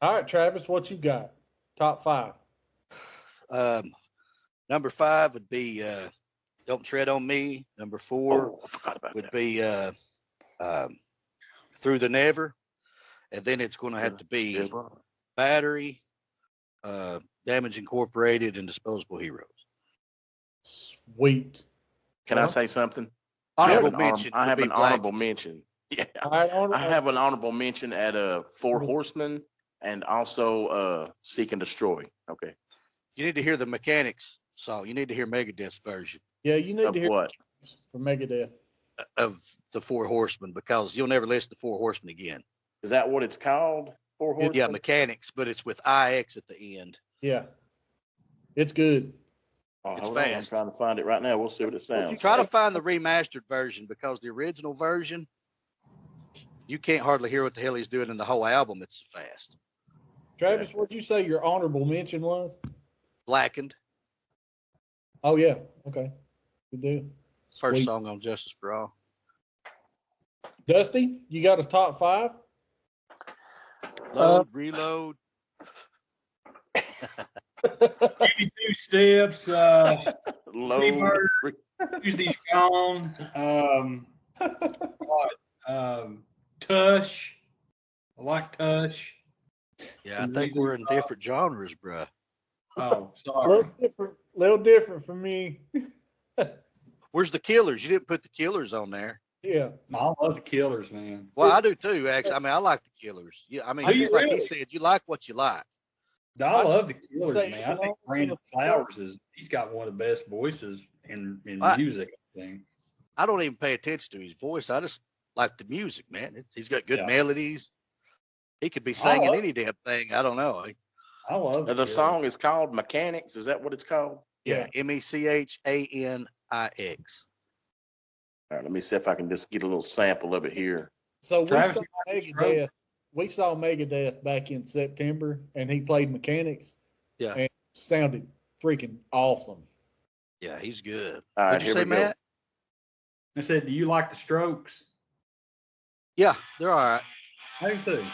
All right, Travis, what you got? Top 5. Number 5 would be Don't Tread on Me. Number 4 I forgot about would that. be Through the Never. And then it's going to have to be Battery, Damage Incorporated, and Disposable Heroes. Sweet. Can I say something? Honorable mention. I would have be an Black. honorable mention. Yeah. All right, I have an honorable mention at Four Horsemen and also Seek and Destroy. Okay. You need to hear the Mechanics song. You need to hear Megadeth's version Yeah, you need Of to hear what? from Megadeth. of the Four Horsemen because you'll never listen to Four Horsemen again. Is that what it's called? Four Horsemen? Yeah, Mechanics, but it's with IX at the end. Yeah. It's good. Oh, It's hold on. I'm fast. trying to find it right now. We'll see what it sounds. Try to find the remastered version because the original version, you can't hardly hear what the hell he's doing in the whole album. It's so fast. Travis, what'd you say your honorable mention was? Blackened, Oh, yeah. Okay. Good deal. first Sweet. song on Justice for All. Dusty, you got a top 5? Load, reload. Give Two Steps, Low. Tuesday's Gone, Tush. I like Tush. Yeah, I think we're in different genres, bruh. Oh, sorry. Little different for me. Where's the Killers? You didn't put the Killers on there. Yeah. I love the Killers, man. Well, I do too, actually. I mean, I like the Killers. Yeah, I mean, Do you just like he really? said, you like what you like. I love the Killers, say man. I think along Brandon with the Flowers he's got one of the best voices in I- music, I think. I don't even pay attention to his voice. I just like the music, man. He's got good Yeah. melodies. He could be singing love- any damn thing. I don't know. I love The Killers. song is called Mechanics. Is that what it's called? Yeah, MECHANIX. All right, let me see if I can just get a little sample of it here. So Travis, you like the Megadeth. We saw Megadeth back in September, and he played Mechanics. Yeah. And sounded freaking awesome. Yeah, he's good. All right, What'd you here say, we go. Matt? I said, do you like the Strokes? Yeah, they're all right. I do too.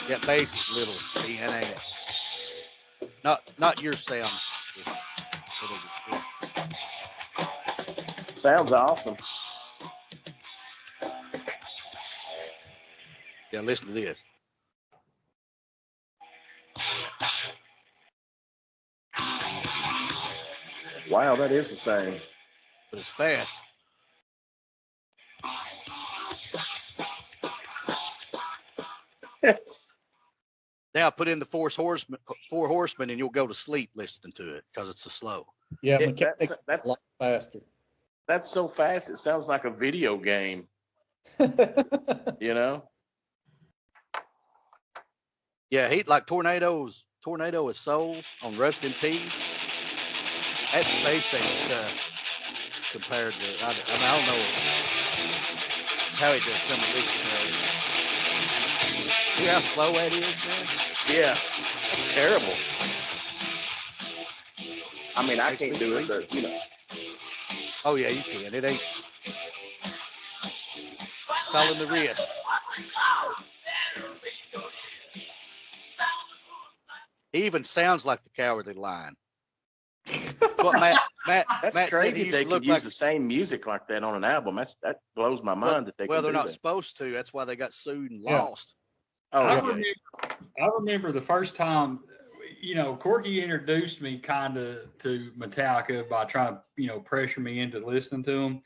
That bass is little, Ian, ain't it? Not your sound. Sounds awesome. Yeah, listen to this. Wow, that is the same. But it's fast. Now put in the four horsemen, and you'll go to sleep listening to it because it's so slow. Yeah, Yeah, Mechanics that's a lot faster. that's so fast. It sounds like a video game. You know? Yeah, he like Tornado of Souls on Rust in Peace. That's space age stuff compared to I mean I don't know how he does some of these things. See how slow that is, man? Yeah, that's terrible. I mean, I can't do it, but you know. Oh yeah, you can. It ain't. It's all in the wrist. He even sounds like the Cowardly Lion. What Matt That's said crazy. he They used to could look use like. the same music like that on an album. That blows my mind that they. Well, can they're do not that. supposed to. That's why they got sued and Yeah. lost. Oh, I yeah. remember the first time, Corky introduced me kind of to Metallica by trying to, pressure me into listening to them.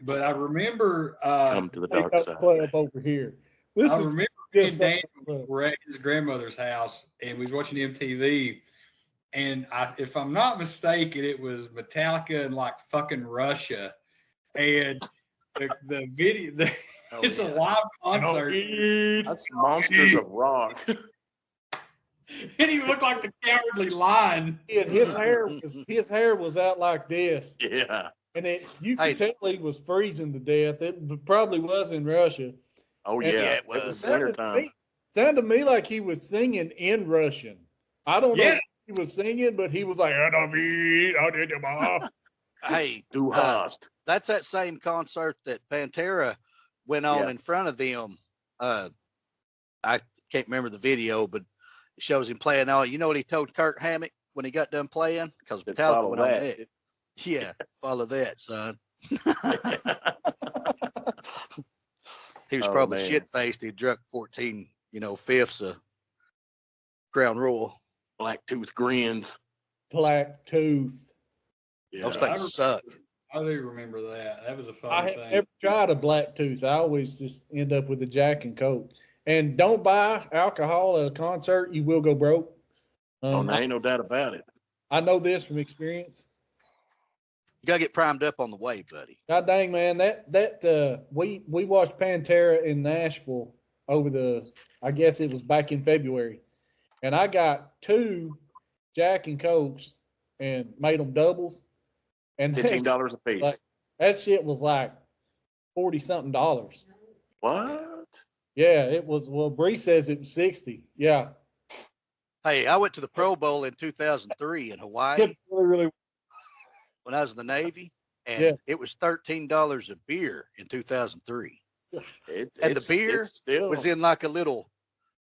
But I remember, Come to the dark Take side. up club over here. This I is remember me just and Daniel club. were at his grandmother's house and we was watching MTV. And if I'm not mistaken, it was Metallica in like fucking Russia. And the video, Oh, it's yeah. a live concert. That's Monsters of Rock. And he looked like the Cowardly Lion. And his hair was out like this, Yeah. and you Hey. could tell he was freezing to death. It probably was in Russia. Oh, And yeah. yeah, It it was was. wintertime. Sounded to me like he was singing in Russian. I don't know Yeah. what he was singing, but he was like, Hey, Du hast. that's that same concert that Pantera went on Yeah. in front of them. I can't remember the video, but it shows him playing all. You know what he told Kurt Hammett when he got done playing? Because Said, Metallica "Follow went on that." that. Yeah, follow that, son. He was Oh, probably man. shit faced. He drunk 14, fifths of Crown Royal. Black tooth grins. Black Tooth. Yeah. Those things suck. I do remember that. That was a I fun have thing. never tried a Black Tooth. I always just end up with a Jack and Coke. And don't buy alcohol at a concert. You will go broke. Oh, there ain't no doubt about it. I know this from experience. You gotta get primed up on the way, buddy. God dang, man, we watched Pantera in Nashville I guess it was back in February, and I got 2 Jack and Cokes and made them doubles, and $15 a piece. like, that shit was like $40-something. What? Yeah, it was. Well, Bree says it was 60. Yeah, Hey, I went to the Pro Bowl in 2003 in Hawaii it really. when I was in the Navy, and Yeah. it was $13 a beer in 2003. And the beer it's still was in like a little,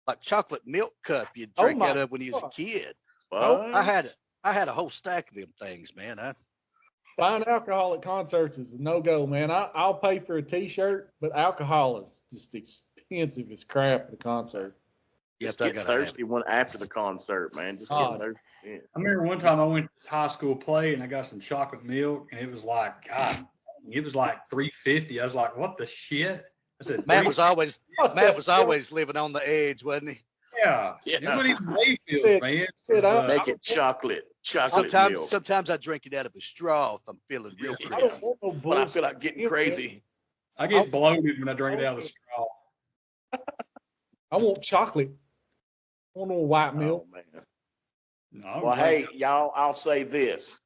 like chocolate milk cup you'd Oh drink my out of when you was a God. kid. Oh, I had a whole stack of them things, man. buying alcohol at concerts is a no go, man. I'll pay for a T-shirt, but alcohol is just expensive as crap at a concert. just I get gotta have thirsty one after the concert, man. Just God. get thirsty. Yeah. I remember one time I went to this high school play and I got some chocolate milk and it was like, God, it was like $3.50. I was like, what the shit? I said, Matt "$3.50?" was always living on the edge, wasn't he? Yeah. Yeah. It wasn't even Mayfield, Said- man. It said was, I- Make it chocolate milk. Sometimes I drink it out of a straw if I'm feeling real Yeah. I crazy. don't want no But I bullshit. feel like getting crazy. I get bloated when I drink it out of the straw. I want chocolate. I want no white milk. Oh, man. No, I don't Well, drink hey, y'all, I'll say this.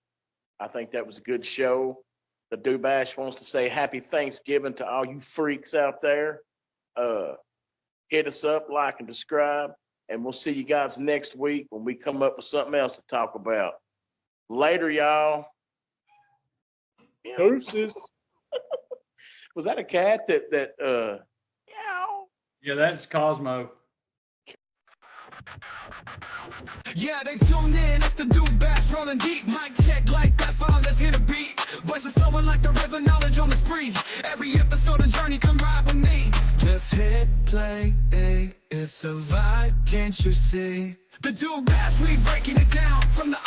I think that was a good show. The Doobash wants to say happy Thanksgiving to all you freaks out there. Hit us up, like, and subscribe. And we'll see you guys next week when we come up with something else to talk about. Later, y'all. Deuces. Was that a cat that Yeah, that's Cosmo. Yeah, they tune in, it's the Dude Bash rolling deep. Mic check like that, fine, let's hit a beat. Voices flowing like the river, knowledge on the spree. Every episode and journey, come ride with me. Just hit play, it's a vibe, can't you see? The Dude Bash, we breaking it down. From the